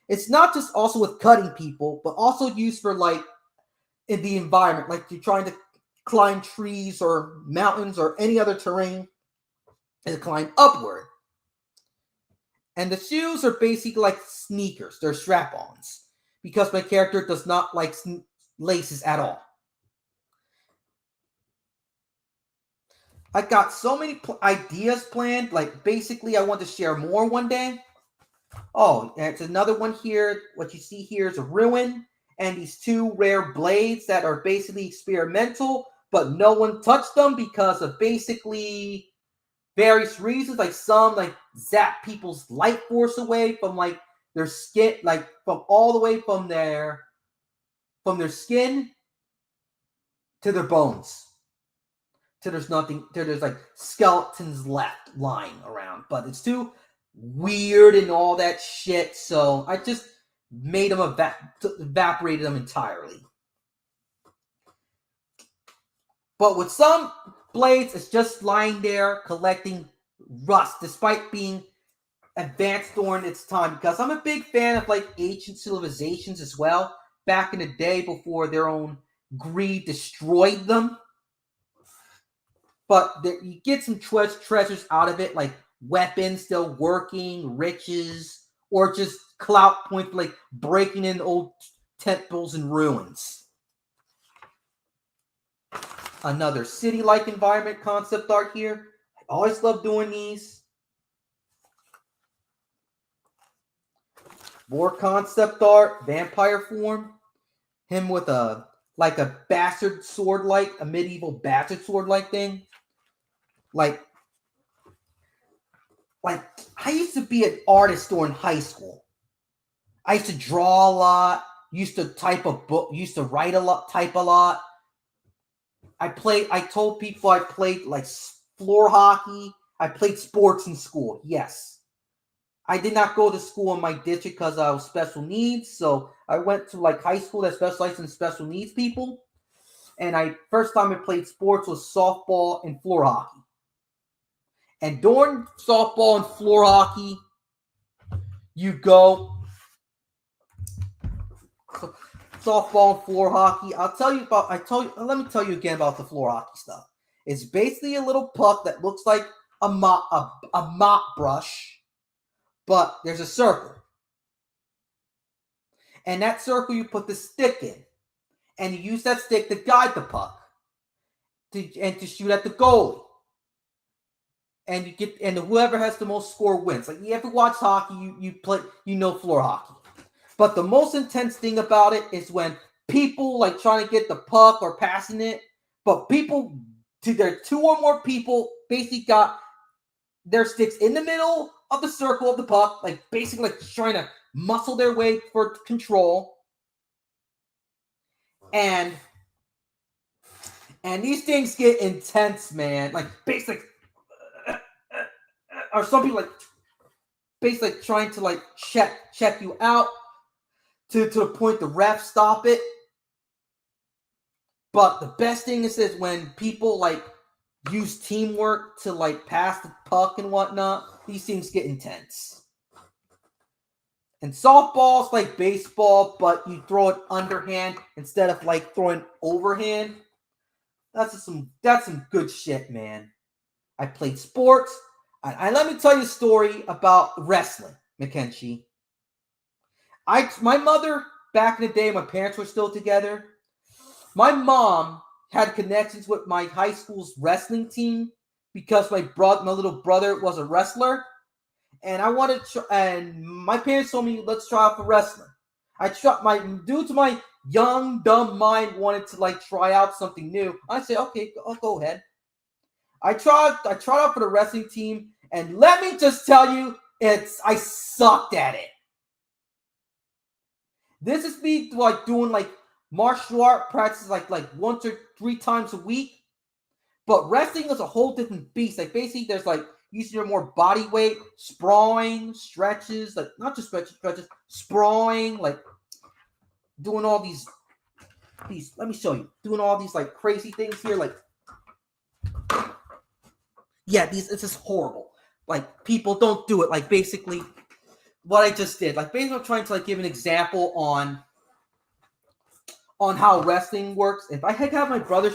Speaker 1: It's not just also with cutting people, but also used for like in the environment, like you're trying to climb trees or mountains or any other terrain and climb upward. And the shoes are basically like sneakers. They're strap-ons because my character does not like laces at all. I got so many ideas planned. Like, basically, I want to share more one day. Oh, it's another one here. What you see here is a ruin and these two rare blades that are basically experimental, but no one touched them because of basically various reasons. Like some like zap people's life force away from like their skin, like from all the way from their skin to their bones. So there's nothing, there's like skeletons left lying around, but it's too weird and all that shit, so I just made them evaporated them entirely. But with some blades, it's just lying there collecting rust, despite being advanced during its time, because I'm a big fan of like ancient civilizations as well, back in the day before their own greed destroyed them. But you get some treasures out of it, like weapons still working, riches, or just clout points, like breaking in old temples and ruins. Another city-like environment concept art here. I always love doing these. More concept art, vampire form. Him with a bastard sword, like a medieval bastard sword like thing. Like I used to be an artist during high school. I used to draw a lot, used to type a book, used to write a lot, type a lot. I told people I played like floor hockey. I played sports in school. Yes. I did not go to school in my district because I was special needs. So I went to like high school that specialized in special needs people. And first time I played sports was softball and floor hockey. And during softball and floor hockey, you go softball and floor hockey. Let me tell you again about the floor hockey stuff. It's basically a little puck that looks like a mop brush, but there's a circle. And that circle you put the stick in. And you use that stick to guide the puck. To shoot at the goalie. And whoever has the most score wins. Like you ever watch hockey, you play, floor hockey. But the most intense thing about it is when people like trying to get the puck or passing it, but there are two or more people basically got their sticks in the middle of the circle of the puck, like basically like trying to muscle their way for control. And these things get intense, man. Like basically, or some people like basically trying to like check you out to the point the refs stop it. But the best thing is when people like use teamwork to like pass the puck and whatnot, these things get intense. And softball's like baseball, but you throw it underhand instead of like throwing overhand. That's some good shit, man. I played sports. And let me tell you a story about wrestling, Mackenzie. My mother, back in the day, my parents were still together. My mom had connections with my high school's wrestling team because my little brother was a wrestler. And I wanted to, and my parents told me, let's try out for wrestling. Due to my young, dumb mind wanted to like try out something new. I said, okay, I'll go ahead. I tried out for the wrestling team, and let me just tell you, I sucked at it. This is me like doing like martial art practices like once or 3 times a week. But wrestling is a whole different beast. Like basically there's like using your more body weight, sprawling, stretches, like not just stretches, sprawling, like doing all these, let me show you, doing all these like crazy things here, like it's just horrible. Like people don't do it. Like basically what I just did. Like basically I'm trying to like give an example on how wrestling works. If I had have my brother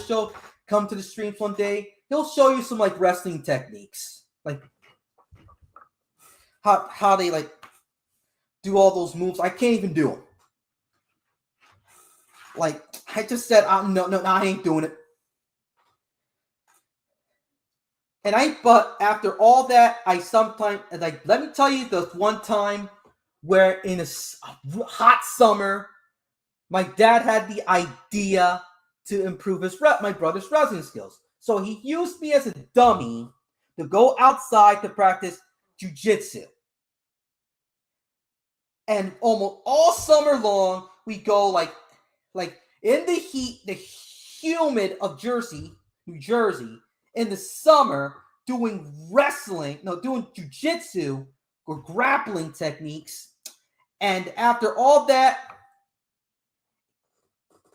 Speaker 1: come to the streams one day, he'll show you some like wrestling techniques. Like how they like do all those moves. I can't even do them. Like I just said, no, I ain't doing it. But after all that, I sometimes, like, let me tell you the one time where in a hot summer, my dad had the idea to improve my brother's wrestling skills. So he used me as a dummy to go outside to practice jiu-jitsu. And almost all summer long, we go like in the heat, the humid of New Jersey, in the summer, doing jiu-jitsu or grappling techniques. And after all that,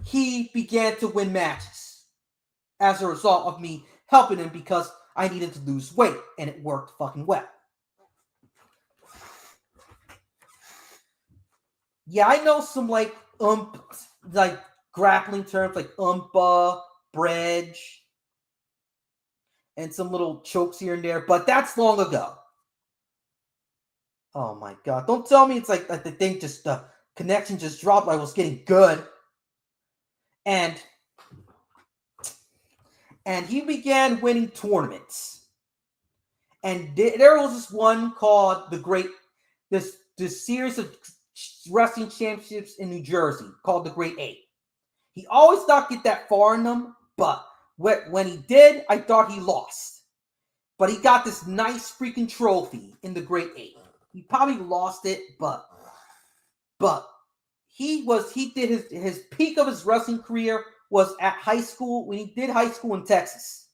Speaker 1: he began to win matches as a result of me helping him because I needed to lose weight, and it worked fucking well. Yeah, I know some like grappling terms like bridge, and some little chokes here and there, but that's long ago. Oh my god! Don't tell me it's like the thing just the connection just dropped. I was getting good, and he began winning tournaments. And there was this one called this series of wrestling championships in New Jersey called the Great 8. He always not get that far in them, but when he did, I thought he lost. But he got this nice freaking trophy in the Great 8. He probably lost it, but he did his peak of his wrestling career was at high school when he did high school in Texas.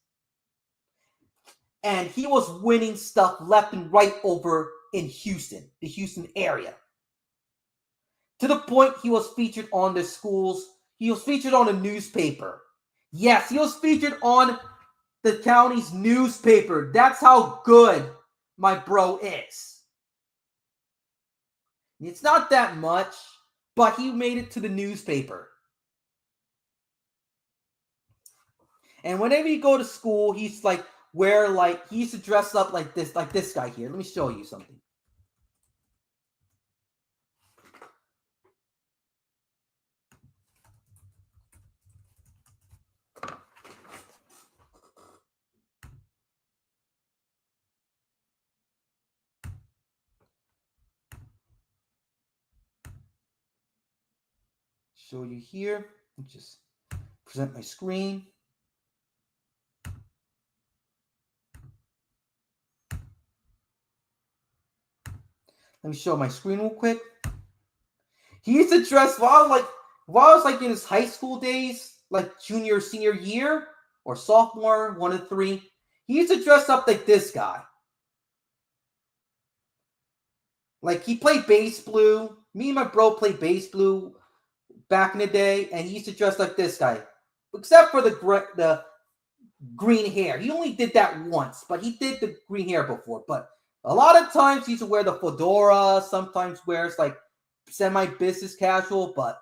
Speaker 1: And he was winning stuff left and right over in Houston, the Houston area. To the point he was featured on the schools. He was featured on a newspaper. Yes, he was featured on the county's newspaper. That's how good my bro is. It's not that much, but he made it to the newspaper. And whenever you go to school, he's like, he used to dress up like this guy here. Let me show you something. Show you here. Let me just present my screen. Let me show my screen real quick. He used to dress while I was in his high school days, like junior, senior year, or sophomore, 1 of 3. He used to dress up like this guy. Like, he played bass blue. Me and my bro played bass blue back in the day, and he used to dress like this guy. Except for the green hair. He only did that once, but he did the green hair before. But a lot of times he used to wear the fedora, sometimes wears like semi-business casual, but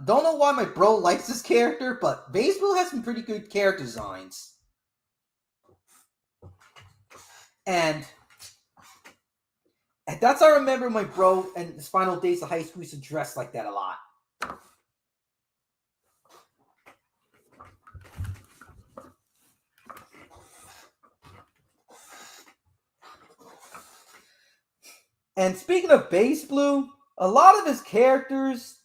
Speaker 1: don't know why my bro likes this character, but bass blue has some pretty good character designs. And that's how I remember my bro and his final days of high school used to dress like that a lot. And speaking of bass blue, a lot of his characters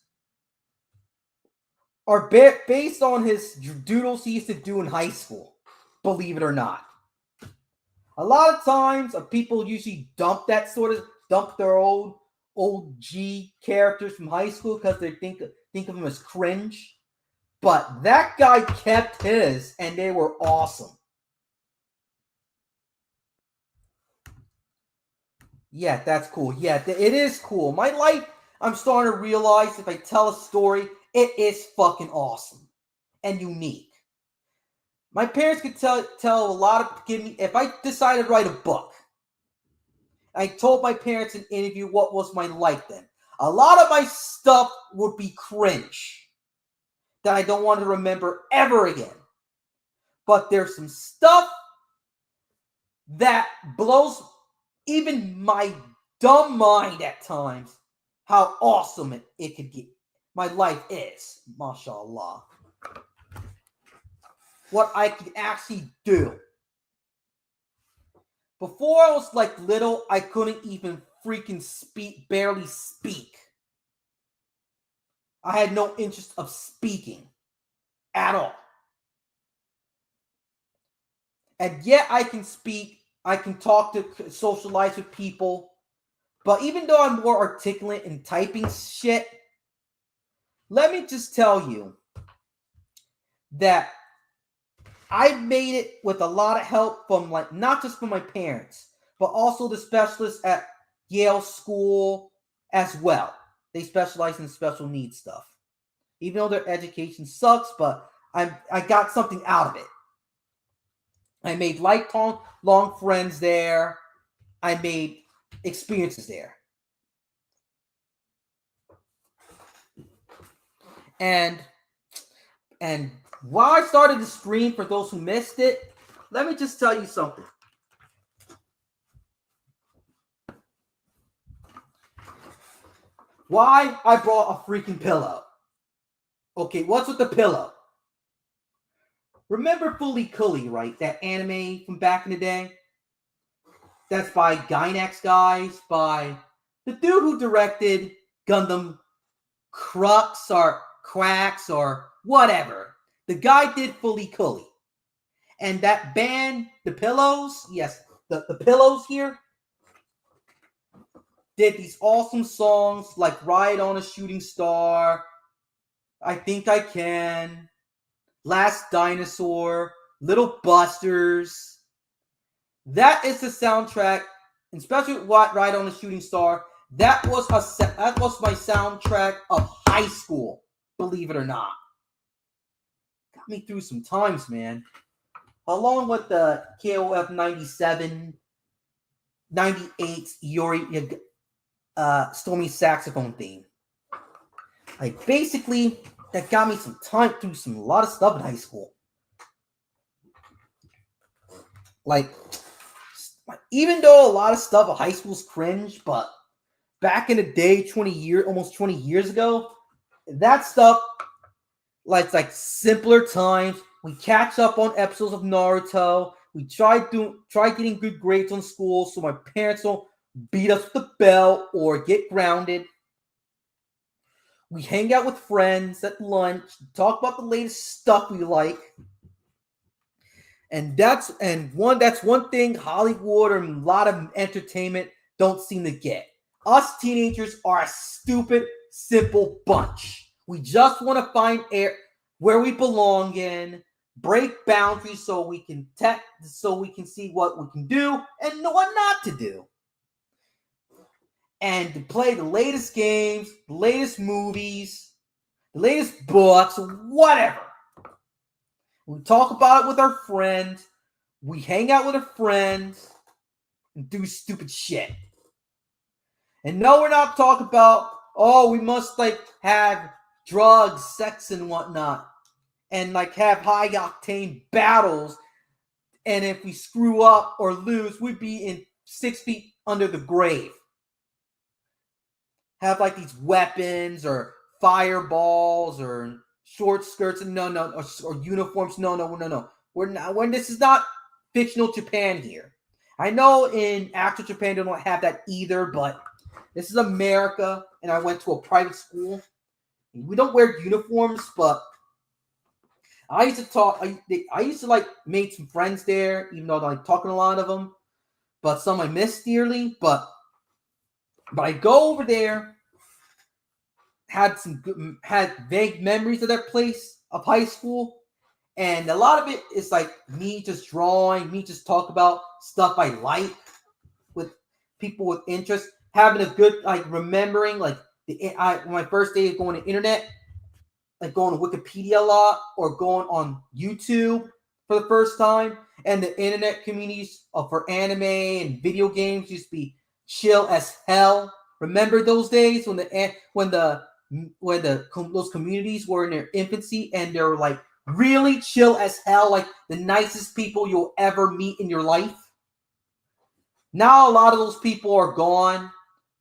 Speaker 1: are based on his doodles he used to do in high school, believe it or not. A lot of times, people usually dump their old G characters from high school because they think of them as cringe. But that guy kept his, and they were awesome. Yeah, that's cool. Yeah, it is cool. My life, I'm starting to realize if I tell a story, it is fucking awesome and unique. My parents could tell a lot of, if I decided to write a book, I told my parents in an interview what was my life then. A lot of my stuff would be cringe that I don't want to remember ever again. But there's some stuff that blows even my dumb mind at times how awesome it could get. My life is, mashallah. What I could actually do. Before I was like little, I couldn't even freaking barely speak. I had no interest of speaking at all. And yet I can speak, I can talk to socialize with people. But even though I'm more articulate in typing shit, let me just tell you that I made it with a lot of help from not just from my parents, but also the specialists at Yale School as well. They specialize in special needs stuff. Even though their education sucks, but I got something out of it. I made lifelong friends there. I made experiences there. And while I started the stream, for those who missed it, let me just tell you something. Why I brought a freaking pillow. Okay, what's with the pillow? Remember Fully Cooley, right? That anime from back in the day? That's by Gainax guys, by the dude who directed Gundam Crux or Quacks or whatever. The guy did Fully Cooley. And that band, The Pillows, yes, the Pillows here, did these awesome songs like Ride on a Shooting Star, I Think I Can, Last Dinosaur, Little Busters. That is the soundtrack, especially with Ride on the Shooting Star. That was my soundtrack of high school, believe it or not. Got me through some times, man. Along with the KOF 97, 98 Yori Stormy saxophone theme. Like, basically, that got me some time through a lot of stuff in high school. Like, even though a lot of stuff at high school's cringe, but back in the day, almost 20 years ago, that stuff, like simpler times. We catch up on episodes of Naruto. We try getting good grades on school so my parents don't beat us with the belt or get grounded. We hang out with friends at lunch, talk about the latest stuff we like. And that's one thing Hollywood or a lot of entertainment don't seem to get. Us teenagers are a stupid, simple bunch. We just want to find where we belong in, break boundaries so we can see what we can do and know what not to do. And to play the latest games, the latest movies, the latest books, whatever. We talk about it with our friends. We hang out with our friends and do stupid shit. And no, we're not talking about, we must have drugs, sex, and whatnot. And have high octane battles. And if we screw up or lose, we'd be in 6 feet under the grave. Have these weapons or fireballs or short skirts and or uniforms. No. We're not. This is not fictional Japan here. I know in actual Japan they don't have that either, but this is America, and I went to a private school. We don't wear uniforms, but I used to talk. I used to make some friends there, even though I'm talking to a lot of them. But some I miss dearly. But I go over there. Had vague memories of that place of high school, and a lot of it is me just drawing, me just talk about stuff I like with people with interest, having a good remembering my first day of going to internet, going to Wikipedia a lot or going on YouTube for the first time, and the internet communities for anime and video games used to be chill as hell. Remember those days when those communities were in their infancy and they were really chill as hell, the nicest people you'll ever meet in your life? Now a lot of those people are gone,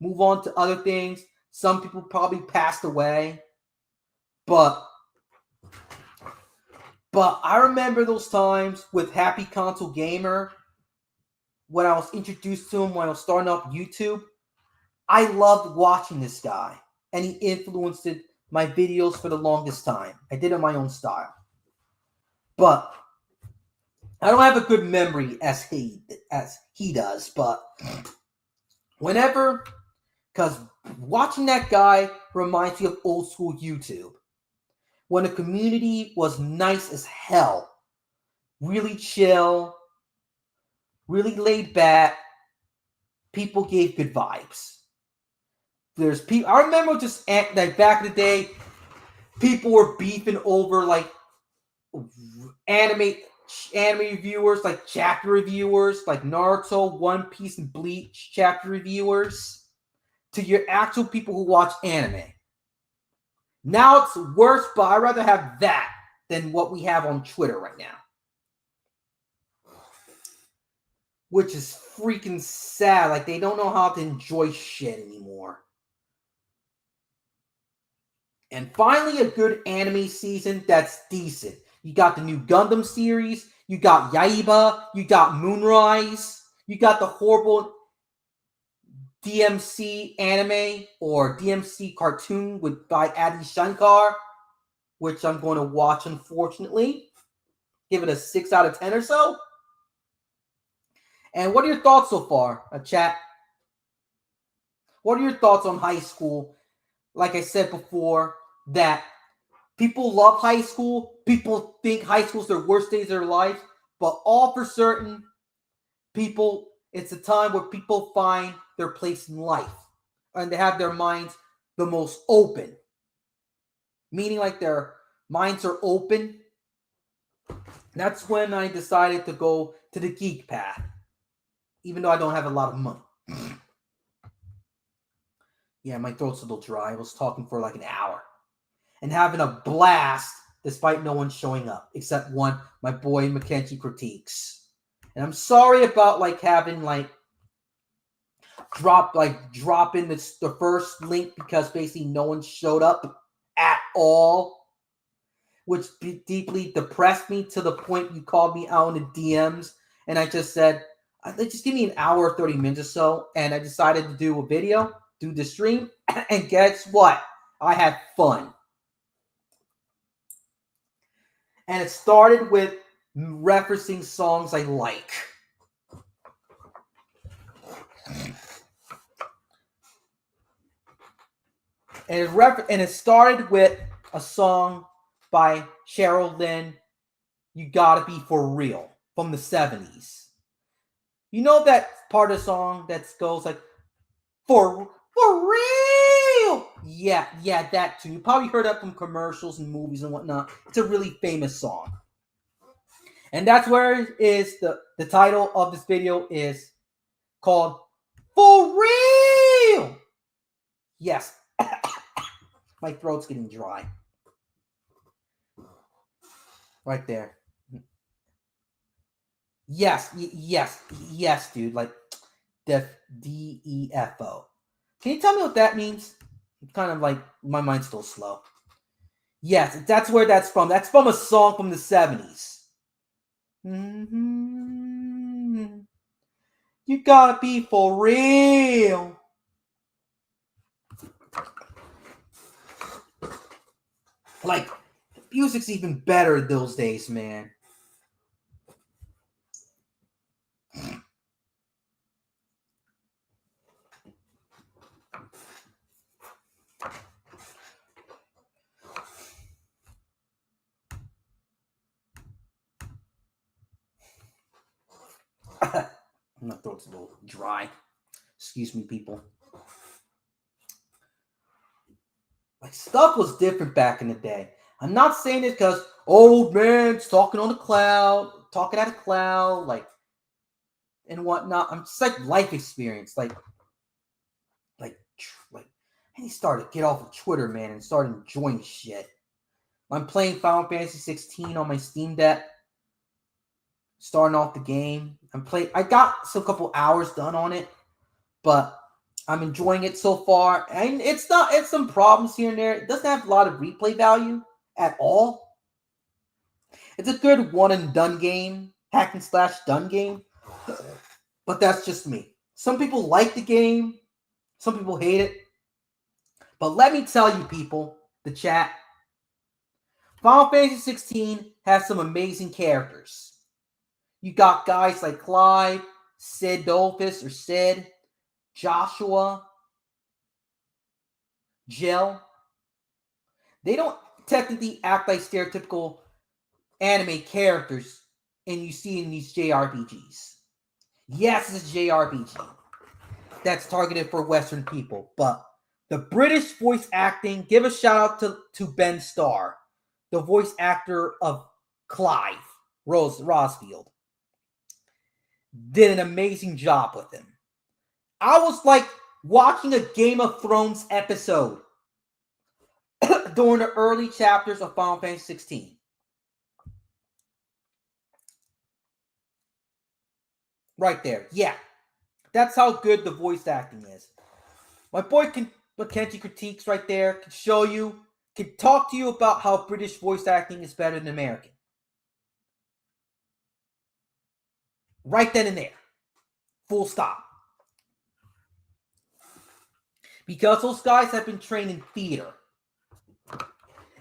Speaker 1: move on to other things. Some people probably passed away. But I remember those times with Happy Console Gamer when I was introduced to him when I was starting up YouTube. I loved watching this guy. And he influenced my videos for the longest time. I did it in my own style. But I don't have a good memory as he does. But because watching that guy reminds me of old school YouTube. When the community was nice as hell. Really chill. Really laid back. People gave good vibes. There's people. I remember just back in the day, people were beefing over anime reviewers, chapter reviewers, Naruto, One Piece, and Bleach chapter reviewers, to your actual people who watch anime. Now it's worse, but I'd rather have that than what we have on Twitter right now, which is freaking sad. They don't know how to enjoy shit anymore. And finally, a good anime season that's decent. You got the new Gundam series. You got Yaiba. You got Moonrise. You got the horrible DMC anime or DMC cartoon by Adi Shankar, which I'm going to watch, unfortunately. Give it a 6 out of 10 or so. And what are your thoughts so far, chat? What are your thoughts on high school? Like I said before, that people love high school. People think high school is their worst days of their life. But all for certain, people, it's a time where people find their place in life and they have their minds the most open. Meaning like their minds are open. That's when I decided to go to the geek path. Even though I don't have a lot of money. Yeah, my throat's a little dry. I was talking for like an hour. And having a blast despite no one showing up. Except one, my boy Mackenzie Critiques. And I'm sorry about like having like drop in the first link because basically no one showed up at all. Which deeply depressed me to the point you called me out in the DMs. And I just said, just give me an hour or 30 minutes or so. And I decided to do a video, do the stream. And guess what? I had fun. And it started with referencing songs I like. And it started with a song by Cheryl Lynn, You Gotta Be For Real, from the 70s. You know that part of the song that goes like, for real? Yeah, that too. You probably heard that from commercials and movies and whatnot. It's a really famous song. And that's where it is the title of this video is called For Real. Yes. My throat's getting dry. Right there. Yes, dude. Like DEFO. Can you tell me what that means? It's kind of like my mind's still slow. Yes, that's where that's from. That's from a song from the 70s. Mm-hmm. You gotta be for real. Like, music's even better those days, man. My throat's a little dry. Excuse me, people. Like, stuff was different back in the day. I'm not saying it because old man's talking on the cloud, talking at a cloud, like, and whatnot. I'm just like life experience, like, and he started to get off of Twitter, man, and started enjoying shit. I'm playing Final Fantasy 16 on my Steam Deck, starting off the game. I got a couple hours done on it, but I'm enjoying it so far. And it's some problems here and there. It doesn't have a lot of replay value at all. It's a good one and done game, hack and slash done game. But that's just me. Some people like the game, some people hate it. But let me tell you, people, the chat, Final Fantasy 16 has some amazing characters. You got guys like Clyde, Sid Dolphus or Sid, Joshua, Jill. They don't technically act like stereotypical anime characters and you see in these JRPGs. Yes, it's a JRPG that's targeted for Western people, but the British voice acting, give a shout out to Ben Starr, the voice actor of Clive Rosfield. Did an amazing job with him. I was like watching a Game of Thrones episode during the early chapters of Final Fantasy 16. Right there. Yeah. That's how good the voice acting is. My boy Mackenzie Critiques right there can show you, can talk to you about how British voice acting is better than American. Right then and there. Full stop. Because those guys have been trained in theater.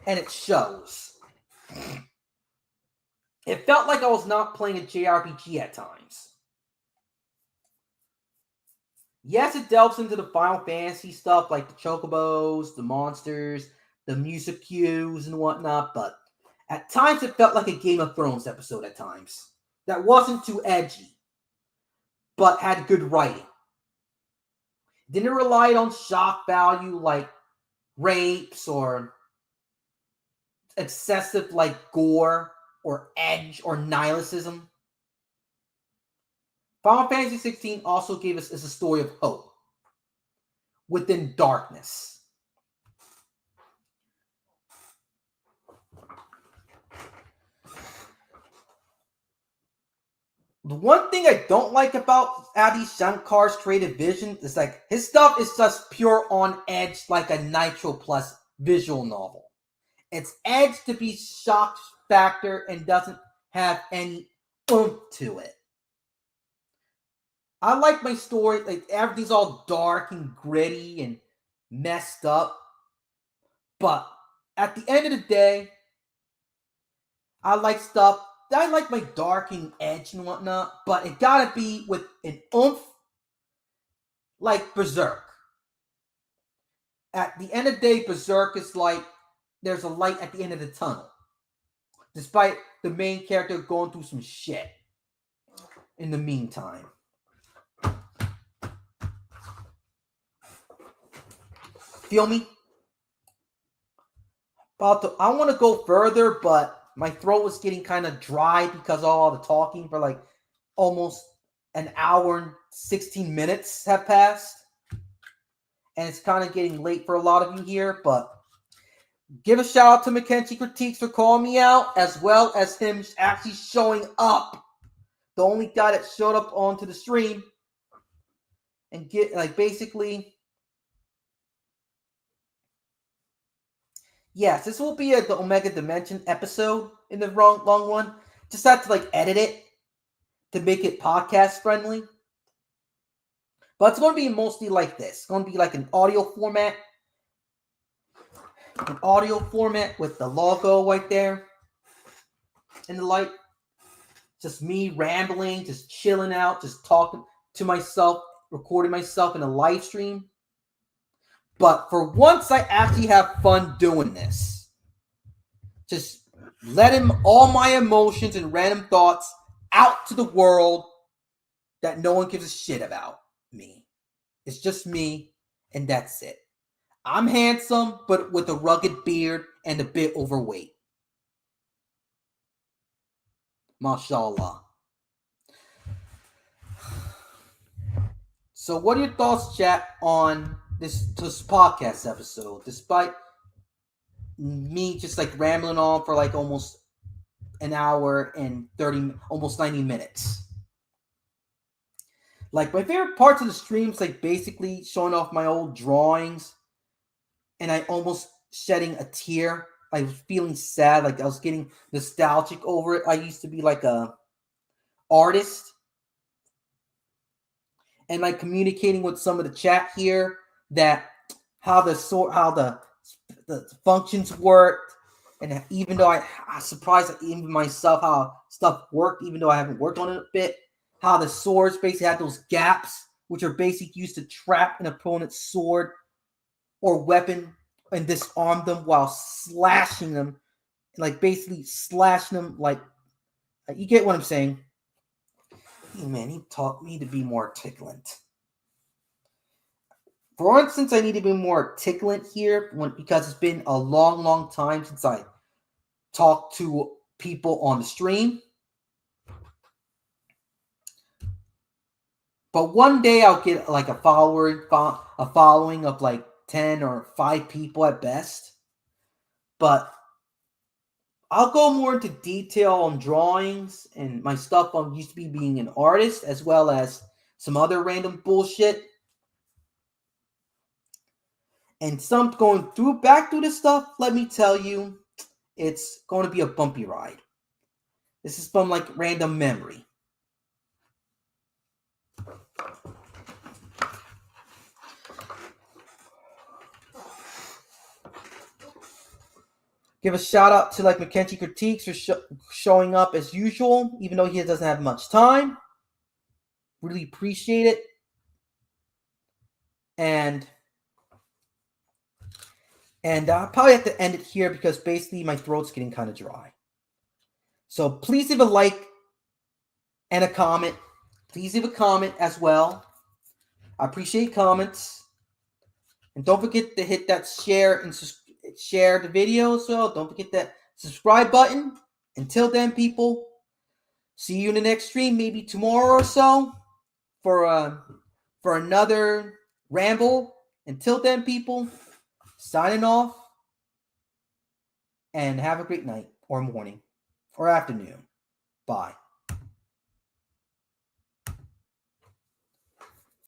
Speaker 1: And it shows. It felt like I was not playing a JRPG at times. Yes, it delves into the Final Fantasy stuff like the chocobos, the monsters, the music cues and whatnot, but at times it felt like a Game of Thrones episode at times. that wasn't too edgy, but had good writing. Didn't rely on shock value like rapes or excessive like gore or edge or nihilism. Final Fantasy XVI also gave us is a story of hope within darkness. The one thing I don't like about Adi Shankar's creative vision is like his stuff is just pure on edge, like a Nitro Plus visual novel. It's edge to be shock factor and doesn't have any oomph to it. I like my story, like everything's all dark and gritty and messed up. But at the end of the day, I like stuff. I like my dark and edge and whatnot, but it gotta be with an oomph like Berserk. At the end of the day, Berserk is like there's a light at the end of the tunnel. Despite the main character going through some shit in the meantime. Feel me? I want to go further, but my throat was getting kind of dry because of all the talking for like almost an hour and 16 minutes have passed. And it's kind of getting late for a lot of you here, but give a shout out to Mackenzie Critiques for calling me out, as well as him actually showing up. The only guy that showed up onto the stream and get like basically. Yes, this will be the Omega Dimension episode in the long one. Just have to like edit it to make it podcast friendly. But it's going to be mostly like this. It's going to be like an audio format. An audio format with the logo right there in the light. Just me rambling, just chilling out, just talking to myself, recording myself in a live stream. But for once, I actually have fun doing this. Just letting all my emotions and random thoughts out to the world that no one gives a shit about me. It's just me, and that's it. I'm handsome, but with a rugged beard and a bit overweight. Mashallah. So what are your thoughts, chat, on this podcast episode? Despite me just like rambling on for like almost an hour and 30, almost 90 minutes. Like my favorite parts of the streams, like basically showing off my old drawings and I almost shedding a tear. I was feeling sad, like I was getting nostalgic over it. I used to be like a artist and like communicating with some of the chat here that how the functions worked, and even though I'm surprised at even myself how stuff worked, even though I haven't worked on it a bit, how the swords basically had those gaps, which are basically used to trap an opponent's sword or weapon and disarm them while slashing them, like basically slashing them, like you get what I'm saying. Hey man, he taught me to be more articulate. For instance, I need to be more articulate here because it's been a long time since I talked to people on the stream. But one day I'll get like a following of like 10 or 5 people at best. But I'll go more into detail on drawings and my stuff on used to be being an artist, as well as some other random bullshit. And some going back through this stuff, let me tell you, it's going to be a bumpy ride. This is from like random memory. Give a shout out to like Mackenzie Critiques for showing up as usual, even though he doesn't have much time. Really appreciate it. And I'll probably have to end it here because basically my throat's getting kind of dry. So please leave a like and a comment. Please leave a comment as well. I appreciate comments. And don't forget to hit that share and share the video. So don't forget that subscribe button. Until then, people, see you in the next stream, maybe tomorrow or so, for another ramble. Until then, people, signing off, and have a great night or morning or afternoon. Bye.